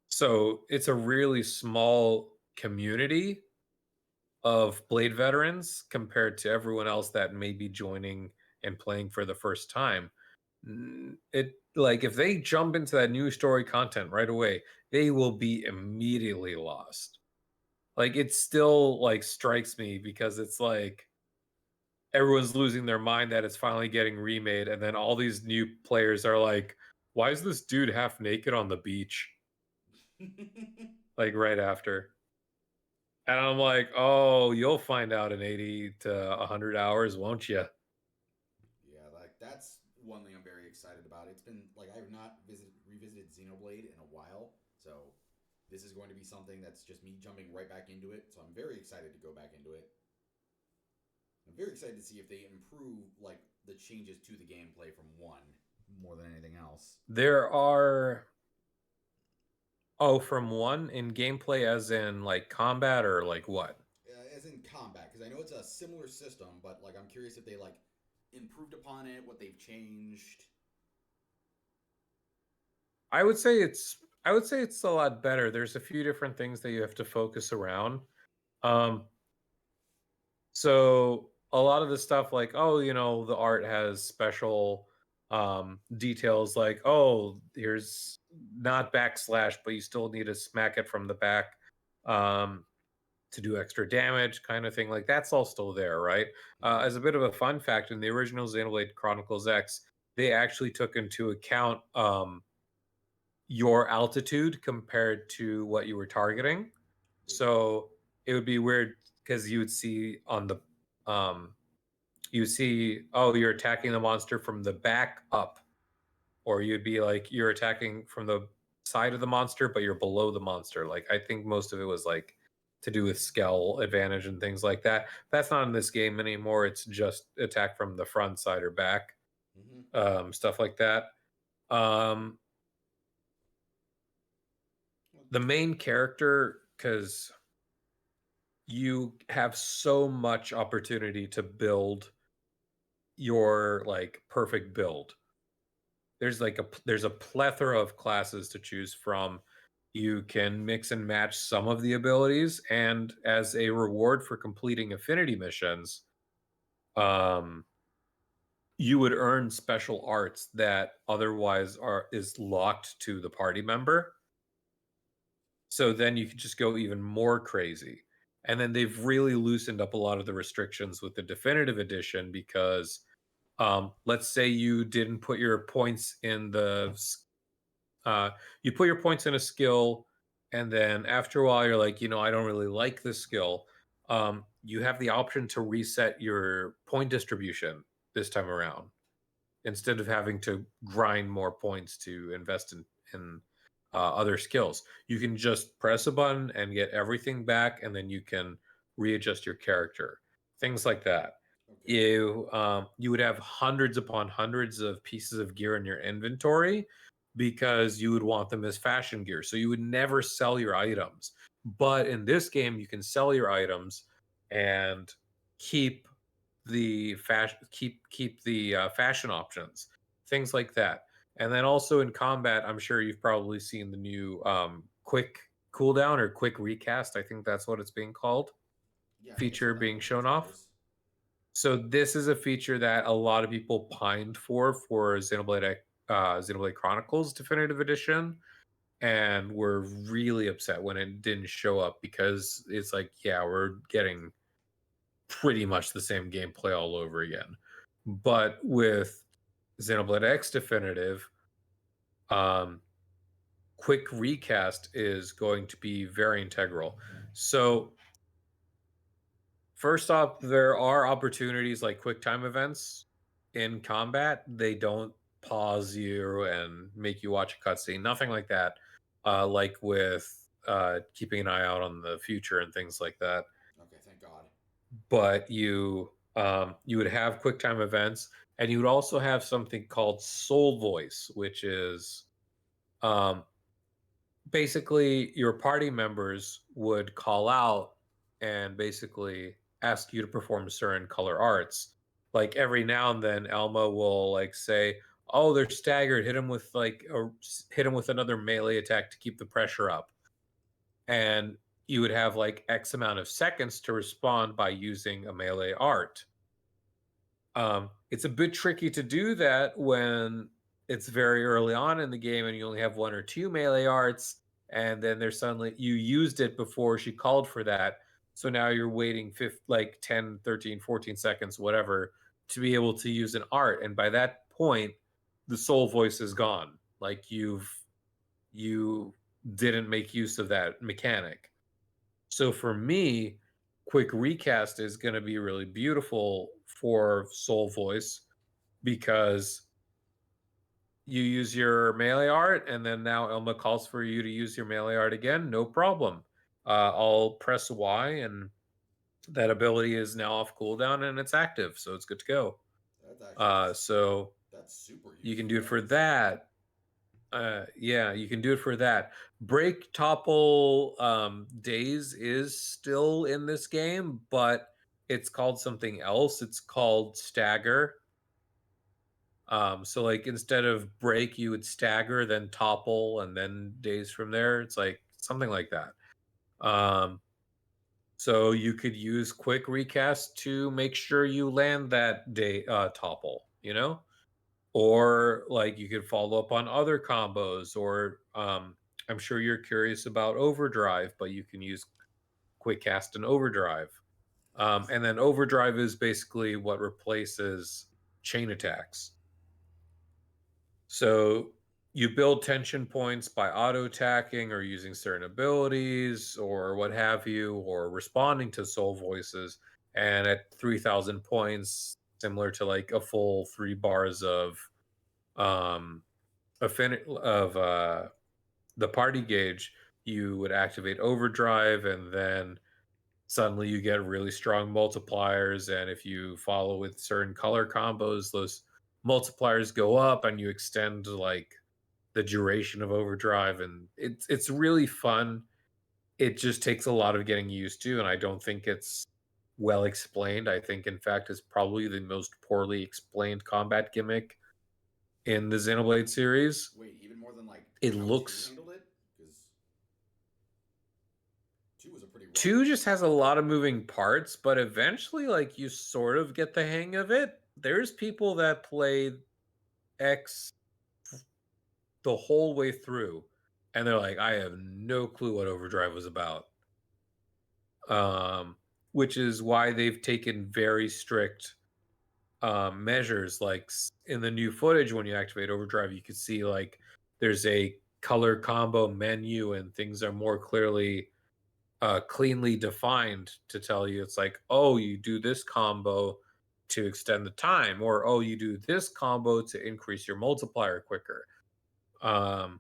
So it's a really small community of Blade veterans compared to everyone else that may be joining and playing for the first time. It like if they jump into that new story content right away, they will be immediately lost. Like it still like strikes me because it's like everyone's losing their mind that it's finally getting remade, and then all these new players are like, why is this dude half naked on the beach? Like right after. And I'm like, oh, you'll find out in 80 to 100 hours, won't you? Yeah, like that's one thing I'm very excited about. It's been like I've not revisited Xenoblade in a while, so this is going to be something that's just me jumping right back into it. So I'm very excited to go back into it. I'm very excited to see if they improve like the changes to the gameplay from one more than anything else. There are, oh, from one in gameplay, as in like combat or like what? As in combat, because I know it's a similar system, but like I'm curious if they like improved upon it, what they've changed. I would say it's a lot better. There's a few different things that you have to focus around. Um, so a lot of the stuff like, oh, the art has special details like, oh, here's not backslash, but you still need to smack it from the back um to do extra damage, kind of thing. Like that's all still there, right? Mm-hmm. As a bit of a fun fact, in the original Xenoblade Chronicles X, they actually took into account your altitude compared to what you were targeting. Wait, So it would be weird because you would see on the um you see, oh, you're attacking the monster from the back up, or you'd be like you're attacking from the side of the monster but you're below the monster. Like I think most of it was like to do with scale advantage and things like that. That's not in this game anymore. It's just attack from the front, side, or back, mm-hmm. stuff like that. um the main character, because you have so much opportunity to build your like perfect build. There's a plethora of classes to choose from. You can mix and match some of the abilities, and as a reward for completing affinity missions, um you would earn special arts that otherwise are is locked to the party member. So then you could just go even more crazy. And then they've really loosened up a lot of the restrictions with the definitive edition because let's say you didn't put your points in uh, you put your points in a skill, and then after a while you're like, I don't really like this skill. You have the option to reset your point distribution this time around instead of having to grind more points to invest in other skills. You can just press a button and get everything back, and then you can readjust your character. Things like that. Okay. You would have hundreds upon hundreds of pieces of gear in your inventory, because you would want them as fashion gear. So you would never sell your items. But in this game, you can sell your items and keep the fashion options, things like that. And then also in combat, I'm sure you've probably seen the new quick cooldown or quick recast. I think that's what it's being called. Yeah, I think I saw Feature that being one in the shown off. trailers. So this is a feature that a lot of people pined for Xenoblade Chronicles Definitive Edition, and were really upset when it didn't show up because it's like, yeah, we're getting pretty much the same gameplay all over again. But with Xenoblade X Definitive, um, quick recast is going to be very integral. So first off, there are opportunities like quick time events in combat. They don't pause you and make you watch a cutscene, nothing like that. Like with keeping an eye out on the future and things like that. Okay, thank God. But you would have quick time events, and you would also have something called Soul Voice, which is um, basically your party members would call out and basically ask you to perform certain color arts. Like every now and then, Elma will like say, "Oh, they're staggered. Hit them with another melee attack to keep the pressure up." And you would have like X amount of seconds to respond by using a melee art. It's a bit tricky to do that when it's very early on in the game and you only have one or two melee arts, and then there's suddenly you used it before she called for that. So now you're waiting like 10, 13, 14 seconds, whatever, to be able to use an art. And by that point, the soul voice is gone. Like you didn't make use of that mechanic. So for me, quick recast is going to be really beautiful for soul voice because you use your melee art and then now Elma calls for you to use your melee art again, no problem. I'll press Y and that ability is now off cooldown and it's active, so it's good to go. That's actually So that's super you can useful. do it for that. Yeah, you can do it for that. Break topple days is still in this game, but it's called something else. It's called stagger. So like instead of break, you would stagger, then topple, and then days from there. It's like something like that. Um, so you could use quick recast to make sure you land that day topple, you know? Or like you could follow up on other combos, or I'm sure you're curious about overdrive, but you can use quick cast and overdrive. And then overdrive is basically what replaces chain attacks. So you build tension points by auto attacking or using certain abilities or what have you, or responding to soul voices. And at 3,000 points, similar to like a full 3 bars of um, the party gauge, you would activate overdrive, and then suddenly you get really strong multipliers. And if you follow with certain color combos, those multipliers go up, and you extend like the duration of overdrive, and it's really fun. It just takes a lot of getting used to, and I don't think it's well explained. I think, in fact, it's probably the most poorly explained combat gimmick in the Xenoblade series. Wait, even more than like It how two looks handled it? Because two was a pretty rough. 2 just has a lot of moving parts, but eventually like you sort of get the hang of it. There's people that play X the whole way through and they're like, I have no clue what overdrive was about. Which is why they've taken very strict measures. Like in the new footage, when you activate overdrive, you can see like there's a color combo menu and things are more cleanly defined to tell you. It's like, oh, you do this combo to extend the time, or oh, you do this combo to increase your multiplier quicker. um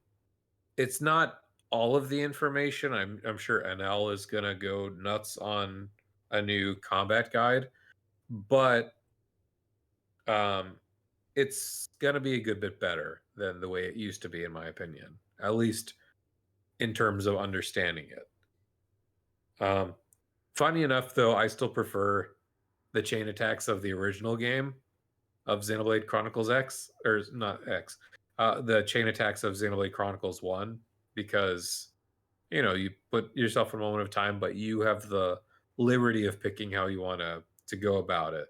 it's not all of the information. I'm sure NL is gonna go nuts on a new combat guide, but um it's gonna be a good bit better than the way it used to be, in my opinion. At least in terms of understanding it. Um, Funny enough, though, I still prefer the chain attacks of the original game of Xenoblade Chronicles X, or not X, the chain attacks of Xenoblade Chronicles 1, because, you put yourself in a moment of time, but you have the liberty of picking how you want to go about it.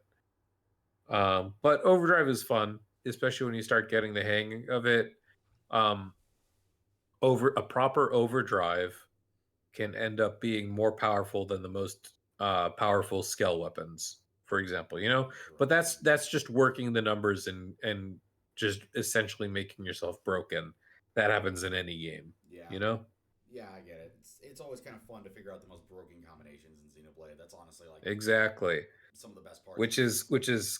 But Overdrive is fun, especially when you start getting the hang of it. Um, over a proper overdrive can end up being more powerful than the most powerful scale weapons, for example. But Right. that's just working the numbers and just essentially making yourself broken. That happens in any game, Yeah. you know. Yeah, I get it. It's always kind of fun to figure out the most broken combinations in Xenoblade. That's honestly like Exactly. some of the best parts of which the game. is which is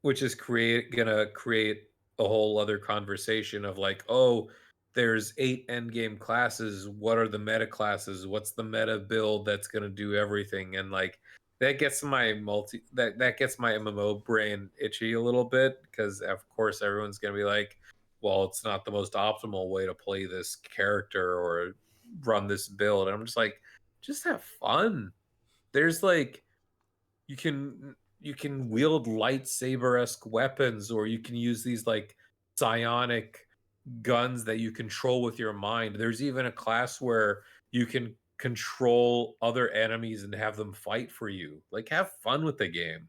which is gonna create a whole other conversation of like, oh, there's 8 endgame classes. What are the meta classes? What's the meta build that's gonna do everything? And like that gets my MMO brain itchy a little bit, because of course everyone's gonna be like, well, it's not the most optimal way to play this character or run this build. And I'm just like, just have fun. There's like, you can wield lightsaber-esque weapons, or you can use these like psionic guns that you control with your mind. There's even a class where you can control other enemies and have them fight for you. Like, have fun with the game.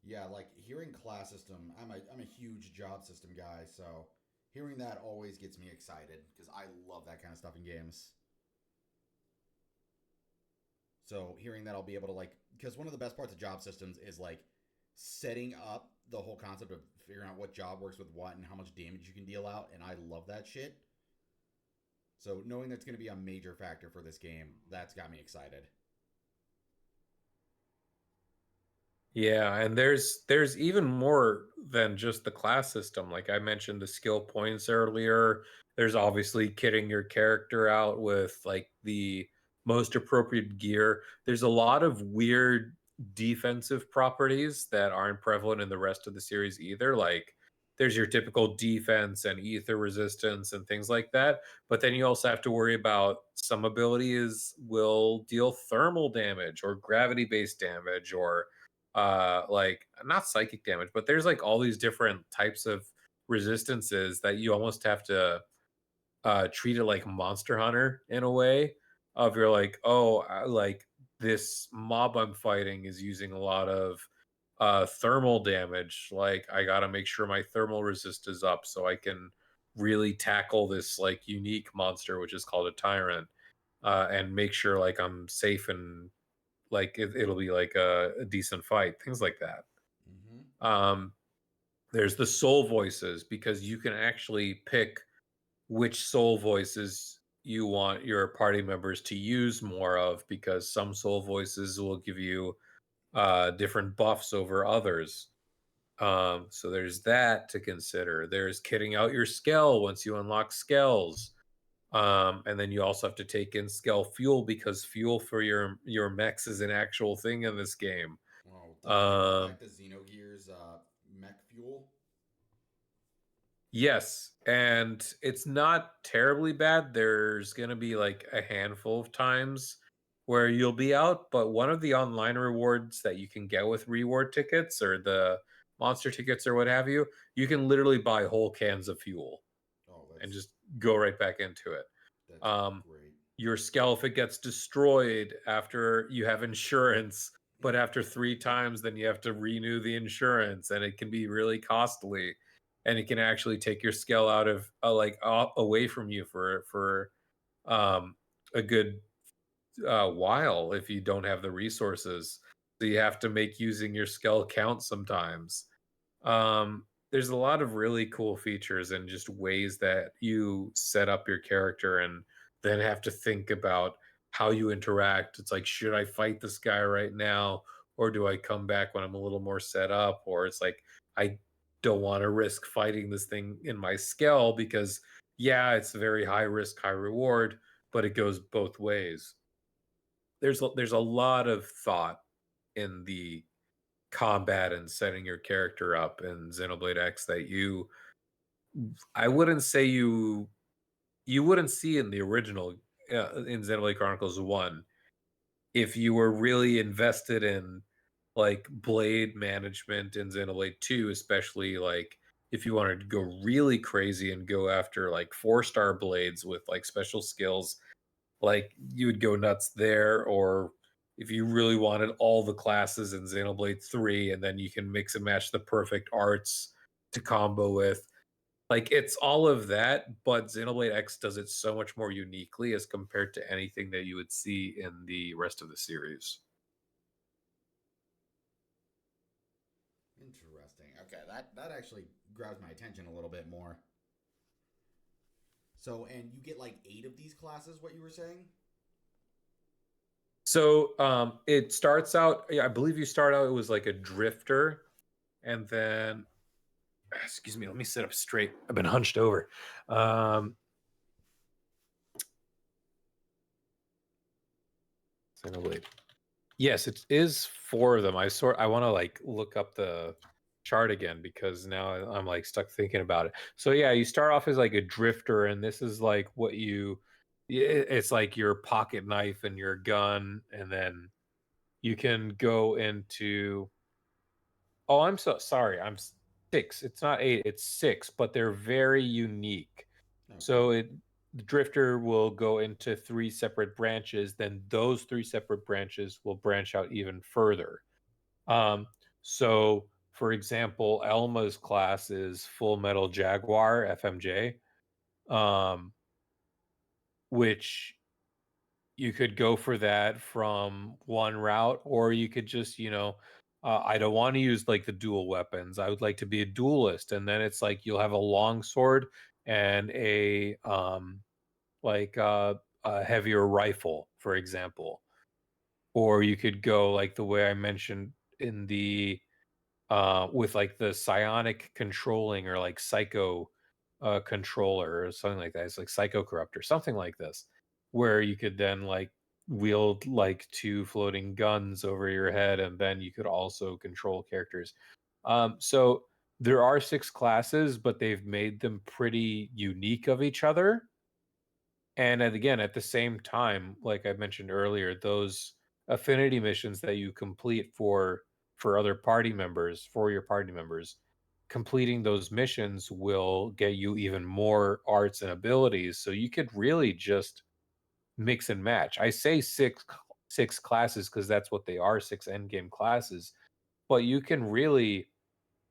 Yeah, like hearing class system. I'm a huge job system guy, so hearing that always gets me excited because I love that kind of stuff in games. So hearing that I'll be able to like, because one of the best parts of job systems is like setting up the whole concept of figuring out what job works with what and how much damage you can deal out, and I love that shit. So knowing that's going to be a major factor for this game, that's got me excited. Yeah, and there's even more than just the class system. Like I mentioned the skill points earlier. There's obviously kitting your character out with like the most appropriate gear. There's a lot of weird defensive properties that aren't prevalent in the rest of the series either. Like there's your typical defense and ether resistance and things like that. But then you also have to worry about some abilities will deal thermal damage or gravity-based damage, or like not psychic damage, but there's like all these different types of resistances that you almost have to treat it like Monster Hunter in a way. Of you're like, oh, like this mob I'm fighting is using a lot of thermal damage. Like I gotta make sure my thermal resist is up so I can really tackle this like unique monster, which is called a tyrant, and make sure like I'm safe, and like it'll be like a decent fight, things like that. Mm-hmm. um there's the soul voices, because you can actually pick which soul voices you want your party members to use more of, because some soul voices will give you different buffs over others. So there's that to consider. There's kitting out your skell once you unlock skells. And then you also have to take in skell fuel, because fuel for your mechs is an actual thing in this game. Oh, didn't they brought Um, back the Xenogears mech fuel? yes, and it's not terribly bad. There's gonna be like a handful of times where you'll be out, but one of the online rewards that you can get with reward tickets or the monster tickets or what have you, you can literally buy whole cans of fuel Oh, and that's just go right back into it. that's Um, great. your scale, if it gets destroyed after you have insurance, but after 3 times, then you have to renew the insurance, and it can be really costly, and it can actually take your scale out of away from you for um, a good while if you don't have the resources. So you have to make using your scale count sometimes. There's a lot of really cool features and just ways that you set up your character, and then have to think about how you interact. It's like, should I fight this guy right now? Or do I come back when I'm a little more set up? Or it's like, I don't want to risk fighting this thing in my scale, because, yeah, it's a very high risk, high reward, but it goes both ways. There's a lot of thought in the combat and setting your character up in Xenoblade X that I wouldn't say you wouldn't see in the original in Xenoblade Chronicles 1 if you were really invested in like blade management in Xenoblade 2, especially like if you wanted to go really crazy and go after like 4-star blades with like special skills, like you would go nuts there. Or if you really wanted all the classes in Xenoblade 3 and then you can mix and match the perfect arts to combo with, like it's all of that, but Xenoblade X does it so much more uniquely as compared to anything that you would see in the rest of the series. Interesting. Okay, that actually grabs my attention a little bit more. So, and you get like 8 of these classes, what you were saying? So it starts out, yeah, I believe you start out, it was like a drifter, and then excuse me, let me sit up straight. I've been hunched over. Xenoblade. Yes, it is 4 of them. I want to like look up the chart again because now I'm like stuck thinking about it. So yeah, you start off as like a drifter, and this is like what it's like your pocket knife and your gun, and then you can go into. Oh, I'm so sorry. I'm 6. It's not 8. It's 6, but they're very unique. Okay. So the drifter will go into 3 separate branches. Then those 3 separate branches will branch out even further. Um, so, for example, Elma's class is Full Metal Jaguar (FMJ), um, which you could go for that from one route, or you could just, I don't want to use like the dual weapons. I would like to be a duelist, and then it's like you'll have a long sword and like a heavier rifle, for example. Or you could go like the way I mentioned in the with like the psionic controlling or like psycho controller or something like that. It's like psycho corruptor, something like this, where you could then like wield like 2 floating guns over your head, and then you could also control characters. So there are 6 classes, but they've made them pretty unique of each other. And again, at the same time, like I mentioned earlier, those affinity missions that you complete for other party members, for your party members, completing those missions will get you even more arts and abilities. So you could really just mix and match. I say six classes because that's what they are, 6 endgame classes. But you can really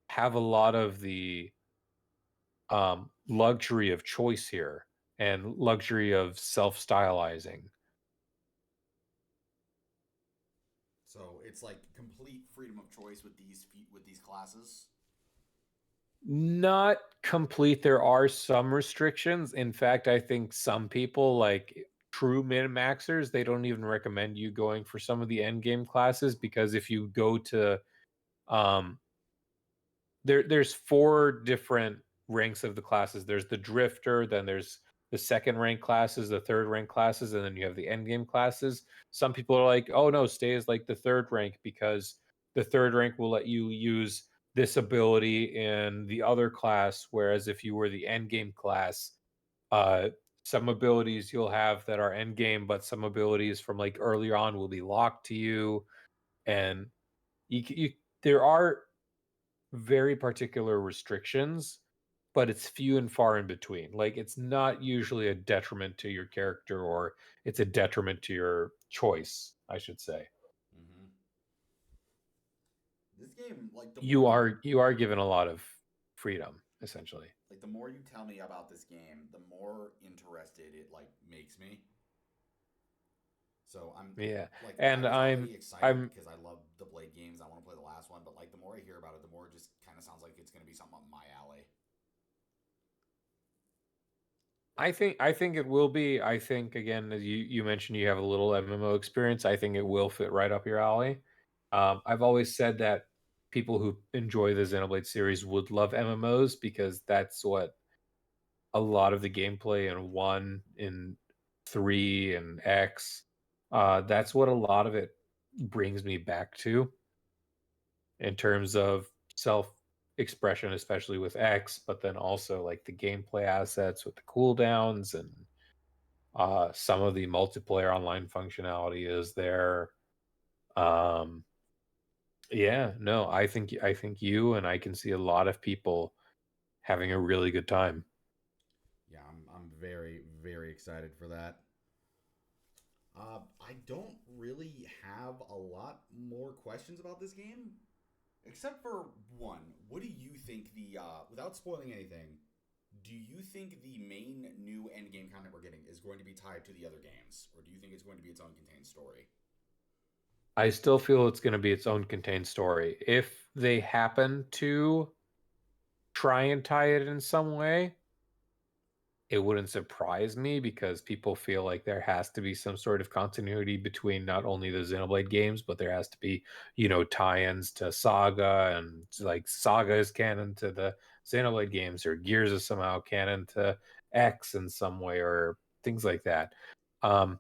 have a lot of the luxury of choice here and luxury of self-stylizing. So it's like complete freedom of choice with these classes. Not complete. There are some restrictions. In fact, I think some people, like true min maxers, they don't even recommend you going for some of the end game classes, because if you go to um there's 4 different ranks of the classes. There's the drifter, then there's the second rank classes, the third rank classes, and then you have the end game classes. Some people are like, oh no, stay as like the third rank, because the third rank will let you use this ability in the other class, whereas if you were the end game class, uh some abilities you'll have that are end game, but some abilities from like earlier on will be locked to you. And you there are very particular restrictions, but it's few and far in between. Like it's not usually a detriment to your character, or it's a detriment to your choice, I should say. Mm-hmm. This game, like You are given a lot of freedom, essentially. the more you tell me about this game, the more interested it like makes me. So I'm Yeah. like I And was I'm already excited I'm because I love the Blade games. I want to play the last one, but like the more I hear about it, the more it just kind of sounds like it's going to be something up my alley. I think it will be. I think, again, as you mentioned, you have a little MMO experience. I think it will fit right up your alley. I've always said that people who enjoy the Xenoblade series would love MMOs, because that's what a lot of the gameplay in 1, in 3, and X, that's what a lot of it brings me back to. in terms of self expression, especially with X, but then also like the gameplay assets with the cooldowns and some of the multiplayer online functionality is there. Um, yeah, no, I think you and I can see a lot of people having a really good time. Yeah, I'm very, very excited for that. I don't really have a lot more questions about this game, except for one. What do you think without spoiling anything, do you think the main new end game content we're getting is going to be tied to the other games, or do you think it's going to be its own contained story? I still feel it's going to be its own contained story. If they happen to try and tie it in some way, it wouldn't surprise me because people feel like there has to be some sort of continuity between not only the Xenoblade games, but there has to be, tie-ins to Saga, and like Saga is canon to the Xenoblade games, or Gears is somehow canon to X in some way, or things like that. Um,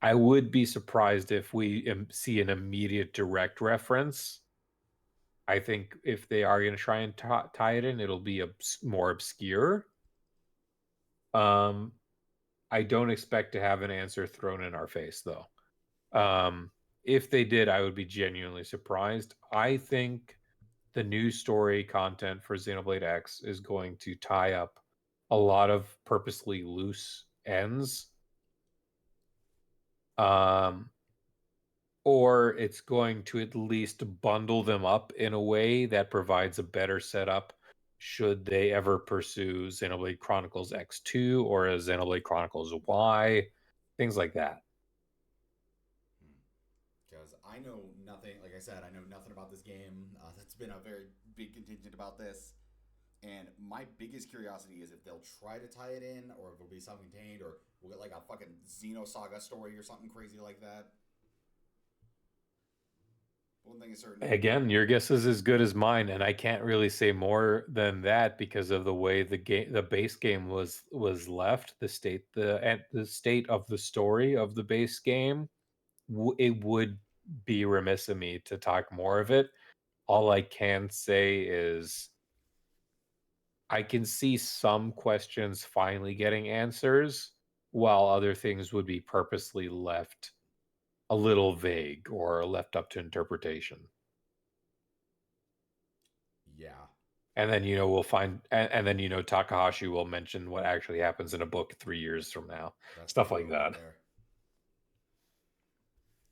I would be surprised if we see an immediate direct reference. I think if they are going to try and tie it in, it'll be more obscure. Um, I don't expect to have an answer thrown in our face, though. Um, if they did, I would be genuinely surprised. I think the new story content for Xenoblade X is going to tie up a lot of purposely loose ends. Um, or it's going to at least bundle them up in a way that provides a better setup should they ever pursue Xenoblade Chronicles X2 or a Xenoblade Chronicles Y, things like that. Because I know nothing. Like I said, I know nothing about this game. That's been a very big contingent about this. And my biggest curiosity is if they'll try to tie it in, or if it'll be self-contained, or we'll get like a fucking Xenosaga story or something crazy like that. One thing is certain. Again, your guess is as good as mine, and I can't really say more than that because of the way the base game was left, the state of the story of the base game. It would be remiss of me to talk more of it. All I can say is I can see some questions finally getting answers, while other things would be purposely left a little vague or left up to interpretation. Yeah, And then, we'll find, and then, Takahashi will mention what actually happens in a book 3 years from now. that's Stuff like true right that. there.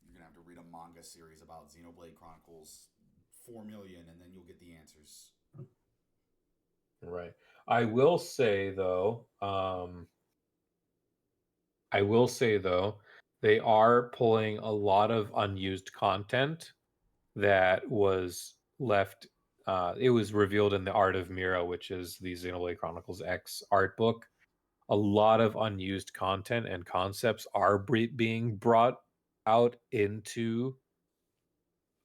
You're gonna have to read a manga series about Xenoblade Chronicles 4 million, and then you'll get the answers. Right. I will say though, I will say though, they are pulling a lot of unused content that was left. It was revealed in the Art of Mira, which is the Xenoblade Chronicles X art book. A lot of unused content and concepts are being brought out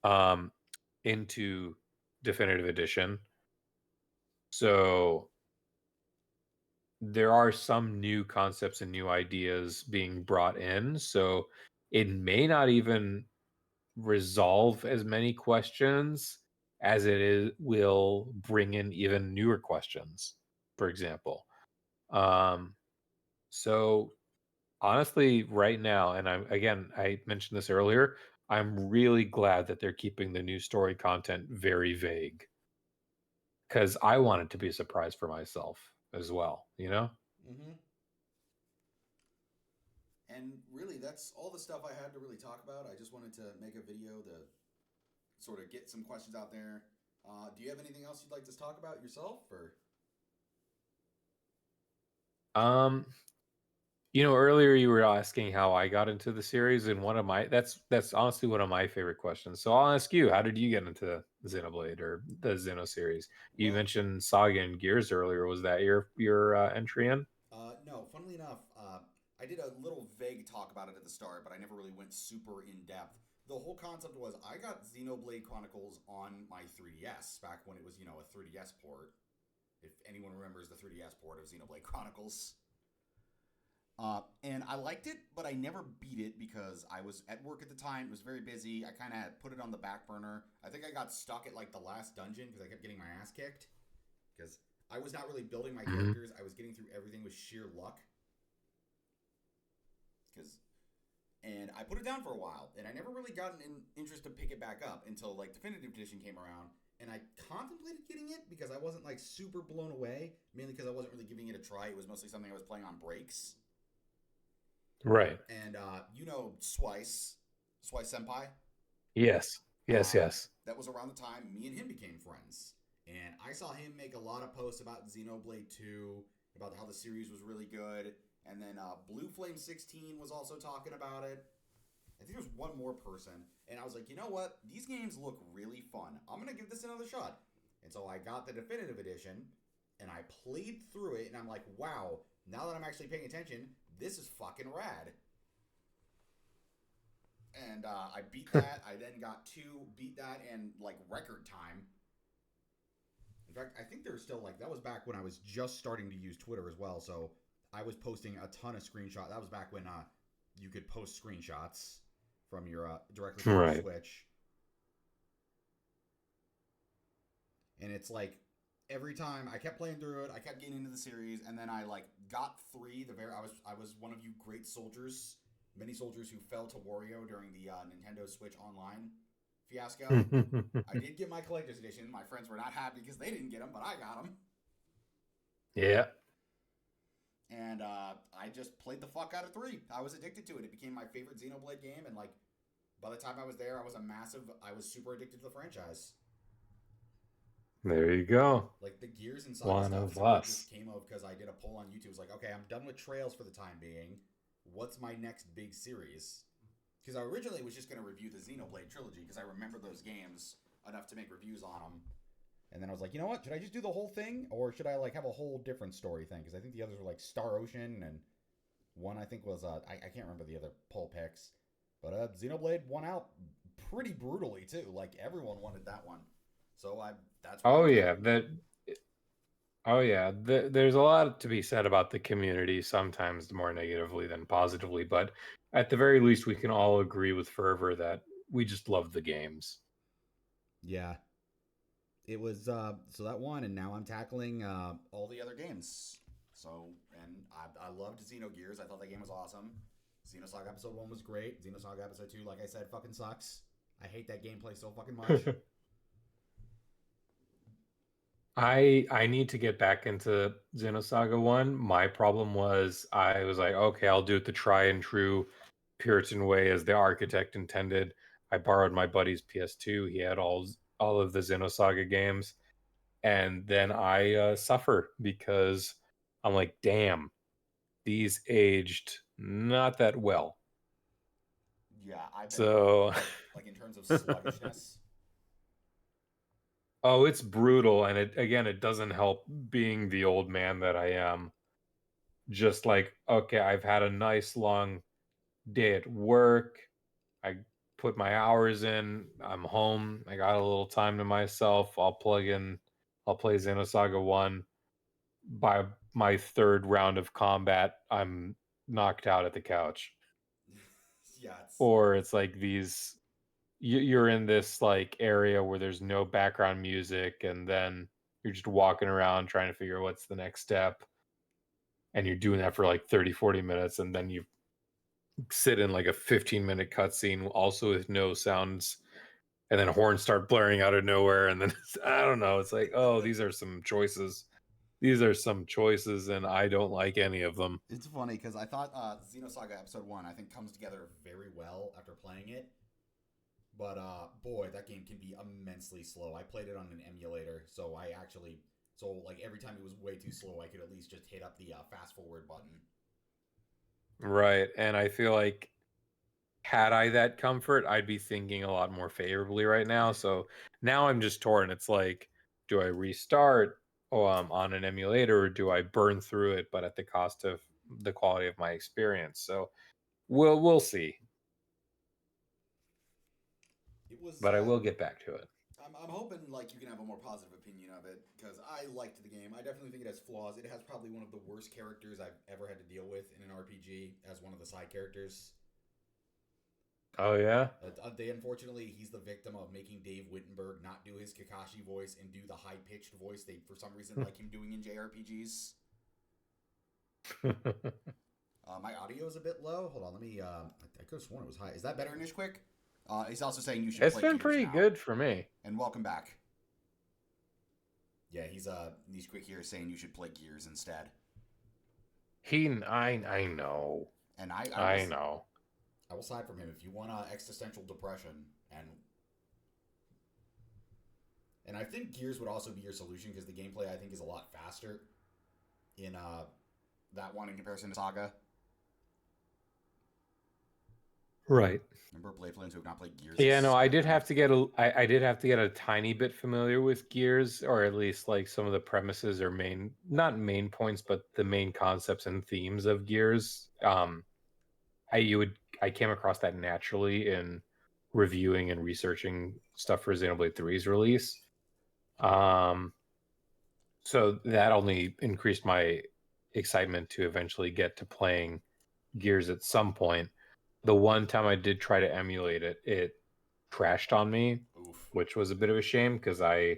um, into definitive edition. So there are some new concepts and new ideas being brought in. So it may not even resolve as many questions as it will bring in even newer questions, for example. Um, so honestly, right now, and I mentioned this earlier, I'm really glad that they're keeping the new story content very vague because I want it to be a surprise for myself as well, you know? Mm-hmm. And really, that's all the stuff I had to really talk about. I just wanted to make a video to sort of get some questions out there. Do you have anything else you'd like to talk about yourself, or? Um, earlier you were asking how I got into the series, and that's honestly one of my favorite questions. So I'll ask you, how did you get into Xenoblade or the Xeno series? You Well, mentioned Saga and Gears earlier. Was that your entry in? no. Funnily enough, I did a little vague talk about it at the start, but I never really went super in depth. The whole concept was I got Xenoblade Chronicles on my 3DS back when it was, a 3DS port. If anyone remembers the 3DS port of Xenoblade Chronicles. And I liked it, but I never beat it because I was at work at the time. It was very busy. I kind of put it on the back burner. I think I got stuck at like the last dungeon because I kept getting my ass kicked. Because I was not really building my Mhm. characters. I was getting through everything with sheer luck. Because and I put it down for a while, and I never really got an interest to pick it back up until like Definitive Edition came around, and I contemplated getting it because I wasn't like super blown away, mainly because I wasn't really giving it a try. It was mostly something I was playing on breaks. Right. And you know Swice Senpai. Yes. Yes. Uh, Yes. that was around the time me and him became friends, and I saw him make a lot of posts about Xenoblade 2, about how the series was really good, and then Blue Flame 16 was also talking about it. I think there was one more person, and I was like, you know what? These games look really fun. I'm gonna give this another shot. And so I got the definitive edition, and I played through it, and I'm like, wow. Now that I'm actually paying attention, this is fucking rad. And I beat that. I then got beat that in like record time. In fact, I think there's still like that was back when I was just starting to use Twitter as well. So I was posting a ton of screenshots. That was back when you could post screenshots from your directly from your Right. Switch, and it's like every time I kept playing through it, I kept getting into the series, and then I like got three. I was one of you great soldiers, many soldiers who fell to Wario during the Nintendo Switch Online fiasco. I did get my collector's edition. My friends were not happy because they didn't get them, but I got them. Yeah. And I just played the fuck out of three. I was addicted to it. It became my favorite Xenoblade game, and like by the time I was there, I was super addicted to the franchise. There you go. Like the Gears and Saga One stuff, of some of it just us. came of because I did a poll on YouTube. It was like, okay, I'm done with Trails for the time being. What's my next big series? Because I originally was just going to review the Xenoblade trilogy because I remember those games enough to make reviews on them. And then I was like, you know what? Should I just do the whole thing, or should I like have a whole different story thing? Because I think the others were like Star Ocean, and one I think was I can't remember the other poll picks, but Xenoblade won out pretty brutally too. Like everyone wanted that one, so I that's why Oh I'm yeah. tackling it. That. Oh yeah. There's a lot to be said about the community. Sometimes more negatively than positively, but at the very least, we can all agree with fervor that we just love the games. Yeah, it was so that one, and now I'm tackling all the other games. So and I loved Xenogears. I thought that game was awesome. Xenosaga Episode 1 was great. Xenosaga Episode 2, like I said, fucking sucks. I hate that gameplay so fucking much. I need to get back into Xenosaga 1. My problem was I was like, okay, I'll do it the try and true Puritan way as the architect intended. I borrowed my buddy's PS2. He had all of the Xenosaga games, and then I suffer because I'm like, damn, these aged not that well. Yeah, I bet they did. So, Like in terms of sluggishness. oh, it's brutal, and it doesn't help being the old man that I am. Just like, okay, I've had a nice long day at work. I put my hours in. I'm home. I got a little time to myself. I'll play Xenosaga 1. By my third round of combat, I'm knocked out at the couch. Yeah, it's Or it's like you're in this like area where there's no background music, and then you're just walking around trying to figure out what's the next step, and you're doing that for like 30-40 minutes, and then you sit in like a 15-minute cutscene also with no sounds, and then horns start blaring out of nowhere, and then I don't know, it's like, oh, these are some choices, and I don't like any of them. it's funny because I thought Xenosaga Episode 1 I think comes together very well after playing it. But boy, that game can be immensely slow. I played it on an emulator, so like every time it was way too slow, I could at least just hit up the fast forward button. Right, and I feel like had I that comfort, I'd be thinking a lot more favorably right now. So now I'm just torn. It's like, do I restart on an emulator, or do I burn through it, but at the cost of the quality of my experience? So we'll see. It was But I will get back to it. I'm hoping like you can have a more positive opinion of it because I liked the game. I definitely think it has flaws. It has probably one of the worst characters I've ever had to deal with in an RPG as one of the side characters. Oh yeah. They unfortunately he's the victim of making Dave Wittenberg not do his Kakashi voice and do the high pitched voice they for some reason like him doing in JRPGs. My audio is a bit low. Hold on, let me. I could have sworn it was high. Is that better, Nishquick? He's also saying you should It's play been Gears pretty now. good for me. And welcome back. Yeah, he's Nishquick here saying you should play Gears instead. I know. And I know. I will side from him if you want existential depression and I think Gears would also be your solution because the gameplay I think is a lot faster in that one in comparison to Saga. Right. Remember Playflins who have not played Gears? Yeah, no, I did have to get a tiny bit familiar with Gears, or at least like some of the premises or not main points, but the main concepts and themes of Gears. I came across that naturally in reviewing and researching stuff for Xenoblade 3's release. So that only increased my excitement to eventually get to playing Gears at some point. The one time I did try to emulate it, it crashed on me, which was a bit of a shame because I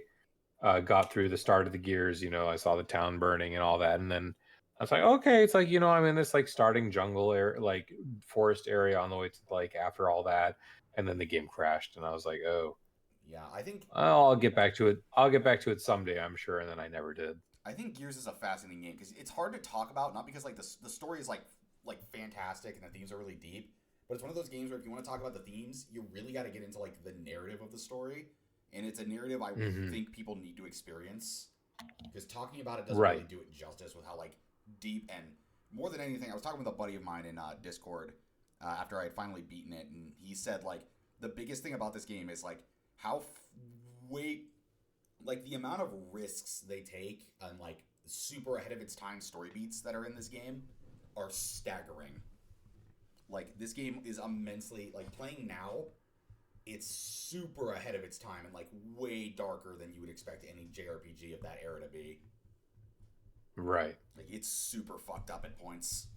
got through the start of the Gears. I saw the town burning and all that, and then I was like, okay, it's like I'm in this like starting jungle area, like forest area on the way to like after all that, and then the game crashed, and I was like, oh, yeah, I think I'll get back to it. I'll get back to it someday, I'm sure, and then I never did. I think Gears is a fascinating game because it's hard to talk about, not because like the story is like fantastic and the themes are really deep, but it's one of those games where if you want to talk about the themes, you really got to get into like the narrative of the story, and it's a narrative I think people need to experience because talking about it doesn't really do it justice with how like deep and more than anything. I was talking with a buddy of mine in Discord after I had finally beaten it, and he said like the biggest thing about this game is like how like the amount of risks they take and like super ahead of its time story beats that are in this game are staggering. Like this game is immensely like playing now. It's super ahead of its time and like way darker than you would expect any JRPG of that era to be. Right. Like it's super fucked up at points.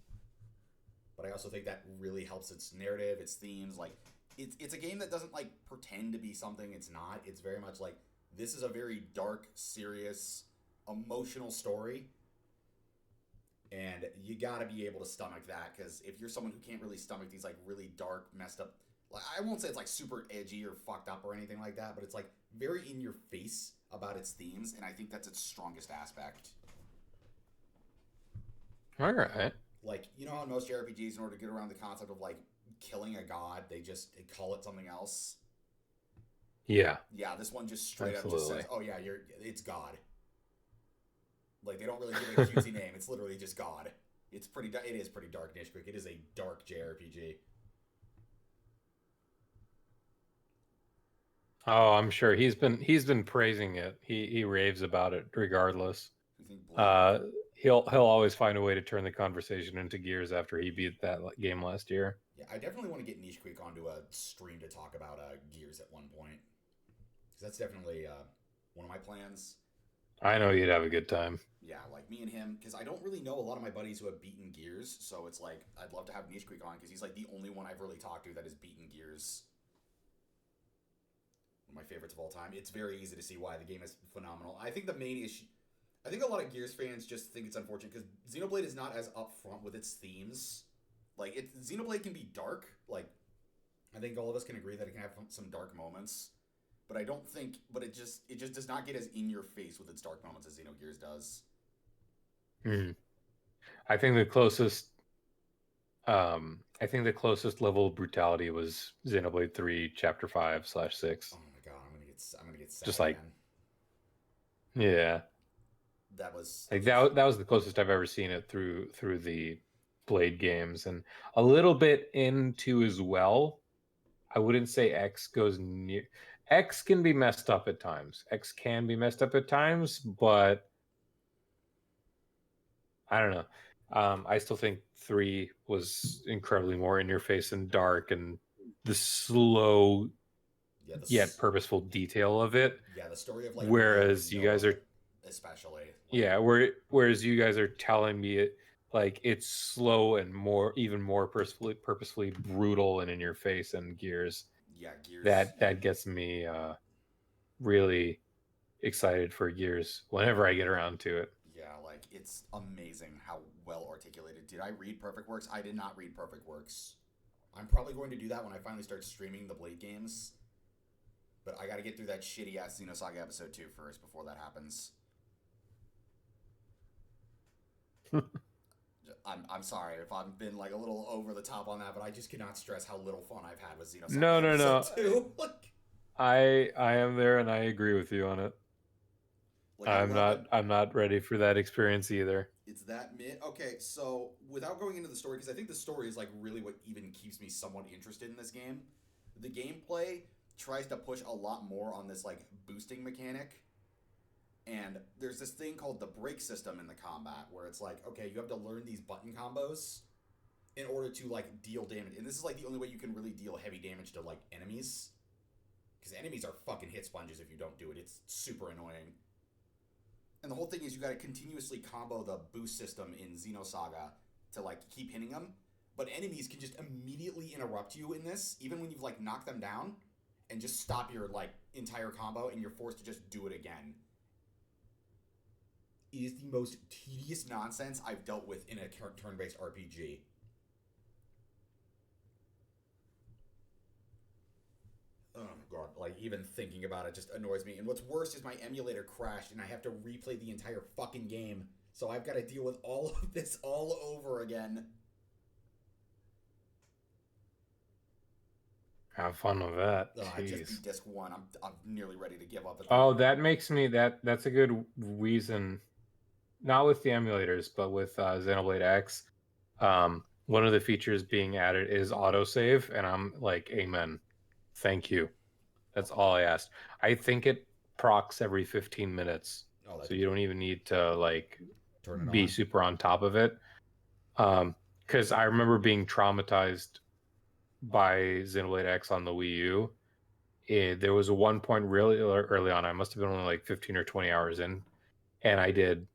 But I also think that really helps its narrative, its themes. Like it's a game that doesn't like pretend to be something it's not. It's very much like this is a very dark, serious, emotional story. And you gotta be able to stomach that because if you're someone who can't really stomach these like really dark, messed up, like I won't say it's like super edgy or fucked up or anything like that, but it's like very in your face about its themes, and I think that's its strongest aspect. All right. Like how in most JRPGs, in order to get around the concept of like killing a god, they call it something else. Yeah. Yeah, this one just straight up just says, "Oh yeah, it's God." Like they don't really give it a cutesy name. It's literally just God. It is pretty dark, Nishquick. It is a dark JRPG. Oh, I'm sure he's been praising it. He raves about it regardless. He'll always find a way to turn the conversation into Gears after he beat that game last year. Yeah, I definitely want to get Nishquick onto a stream to talk about Gears at one point. Because that's definitely one of my plans. I know you'd have a good time. Yeah, like me and him, because I don't really know a lot of my buddies who have beaten Gears, so it's like, I'd love to have Nishquick on, because he's like the only one I've really talked to that has beaten Gears. One of my favorites of all time. It's very easy to see why the game is phenomenal. I think the main issue, I think a lot of Gears fans just think it's unfortunate, because Xenoblade is not as upfront with its themes. Like, Xenoblade can be dark, like, I think all of us can agree that it can have some dark moments. But I don't think, but it just does not get as in your face with its dark moments as Xenogears does. I think the closest level of brutality was Xenoblade 3 Chapter 5/6. Oh my god, I'm gonna get sad just like again. Yeah. That was like that was the closest I've ever seen it through the Blade games, and a little bit into as well. I wouldn't say X goes near. X can be messed up at times. But I don't know. I still think 3 was incredibly more in your face and dark, and the slow Yeah, yet purposeful detail of it. yeah, the story of like Rio Whereas and you guys Noah, are, especially. Like, yeah, whereas you guys are telling me it like it's slow and even more purposefully brutal and in your face and Gears. yeah, Gears. That gets me really excited for Gears whenever I get around to it. Yeah, like it's amazing how well articulated. Did I read Perfect Works? I did not read Perfect Works. I'm probably going to do that when I finally start streaming the Blade games. But I got to get through that shitty ass Xenosaga episode 2 first before that happens. I'm sorry if I've been like a little over the top on that, but I just cannot stress how little fun I've had with Xenosaga No, no, episode no. 2. I am there and I agree with you on it. Like I love it. I'm not ready for that experience either. It's that mid. Okay, so without going into the story, because I think the story is like really what even keeps me somewhat interested in this game. The gameplay tries to push a lot more on this like boosting mechanic, and there's this thing called the break system in the combat where it's like, okay, you have to learn these button combos in order to like deal damage, and this is like the only way you can really deal heavy damage to like enemies, because enemies are fucking hit sponges if you don't do it. It's super annoying. And the whole thing is you got to continuously combo the boost system in Xenosaga to like keep hitting them. But enemies can just immediately interrupt you in this, even when you've like knocked them down, and just stop your like entire combo, and you're forced to just do it again. It is the most tedious nonsense I've dealt with in a turn-based RPG. Oh my god, like even thinking about it just annoys me. And what's worse is my emulator crashed and I have to replay the entire fucking game. So I've got to deal with all of this all over again. Have fun with that. I just Jeez. beat disc 1. I'm nearly ready to give up at Oh, that makes me that's a good reason. Not with the emulators, but with Xenoblade X. One of the features being added is autosave, and I'm like, amen. Thank you. That's all I asked. I think it procs every 15 minutes. Oh, So you don't even need to like turn it be on. super on top of it. Because I remember being traumatized by Xenoblade X on the Wii U. There was one point really early on. I must have been only like 15 or 20 hours in, and I did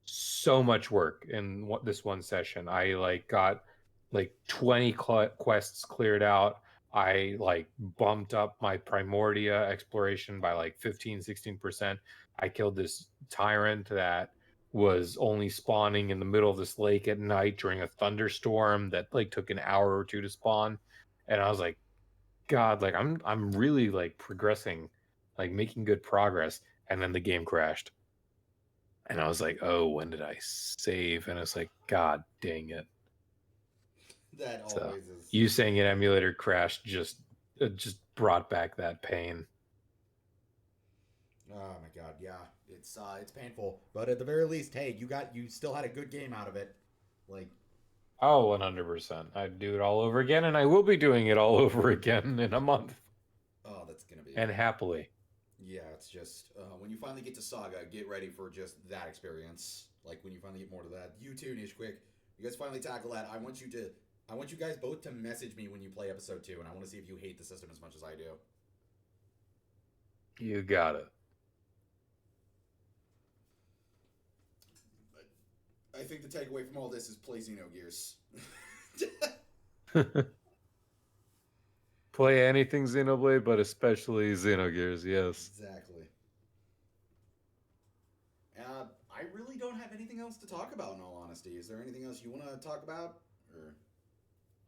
so much work in this one session. I like got like 20 quests cleared out. I like bumped up my Primordia exploration by like 15-16%. I killed this tyrant that was only spawning in the middle of this lake at night during a thunderstorm that like took an hour or two to spawn. And I was like, God, like I'm really like progressing, like making good progress. And then the game crashed. And I was like, oh, when did I save? And it's like, God dang it. That So always is. you saying an emulator crashed just brought back that pain. Oh my god, yeah. It's painful. But at the very least, hey, you still had a good game out of it. Like, Oh, 100%. I'd do it all over again, and I will be doing it all over again in a month. oh, that's gonna be. And happily. Yeah, it's just when you finally get to Saga, get ready for just that experience. Like when you finally get more to that. You too, Nish Quick. You guys finally tackle that. I want you guys both to message me when you play episode 2, and I want to see if you hate the system as much as I do. You got it. I think the takeaway from all this is play Xenogears. Play anything Xenoblade, but especially Xenogears, yes. Exactly. I really don't have anything else to talk about. In all honesty, is there anything else you want to talk about? Or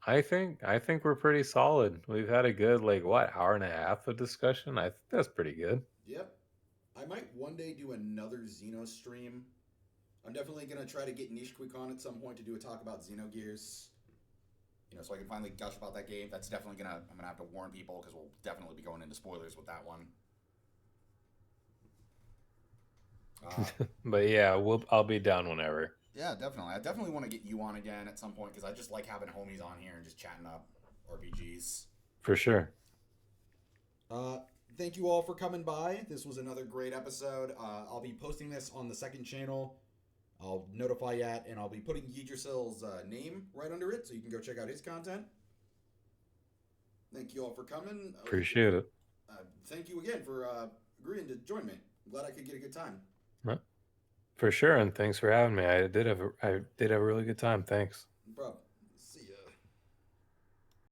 I think we're pretty solid. We've had a good like what hour and a half of discussion. I think that's pretty good. yep, I might one day do another Xeno stream. I'm definitely gonna try to get Niche Quick on at some point to do a talk about Xenogears. So I can finally gush about that game. That's definitely I'm gonna have to warn people because we'll definitely be going into spoilers with that one. But yeah, I'll be down whenever. Yeah, definitely. I definitely want to get you on again at some point because I just like having homies on here and just chatting up RPGs. For sure. Thank you all for coming by. This was another great episode. I'll be posting this on the second channel. I'll notify you and I'll be putting Yggdrasil's name right under it so you can go check out his content. Thank you all for coming. Appreciate it. Thank you again for agreeing to join me. I'm glad I could get a good time. For sure, and thanks for having me. I did have a really good time. Thanks.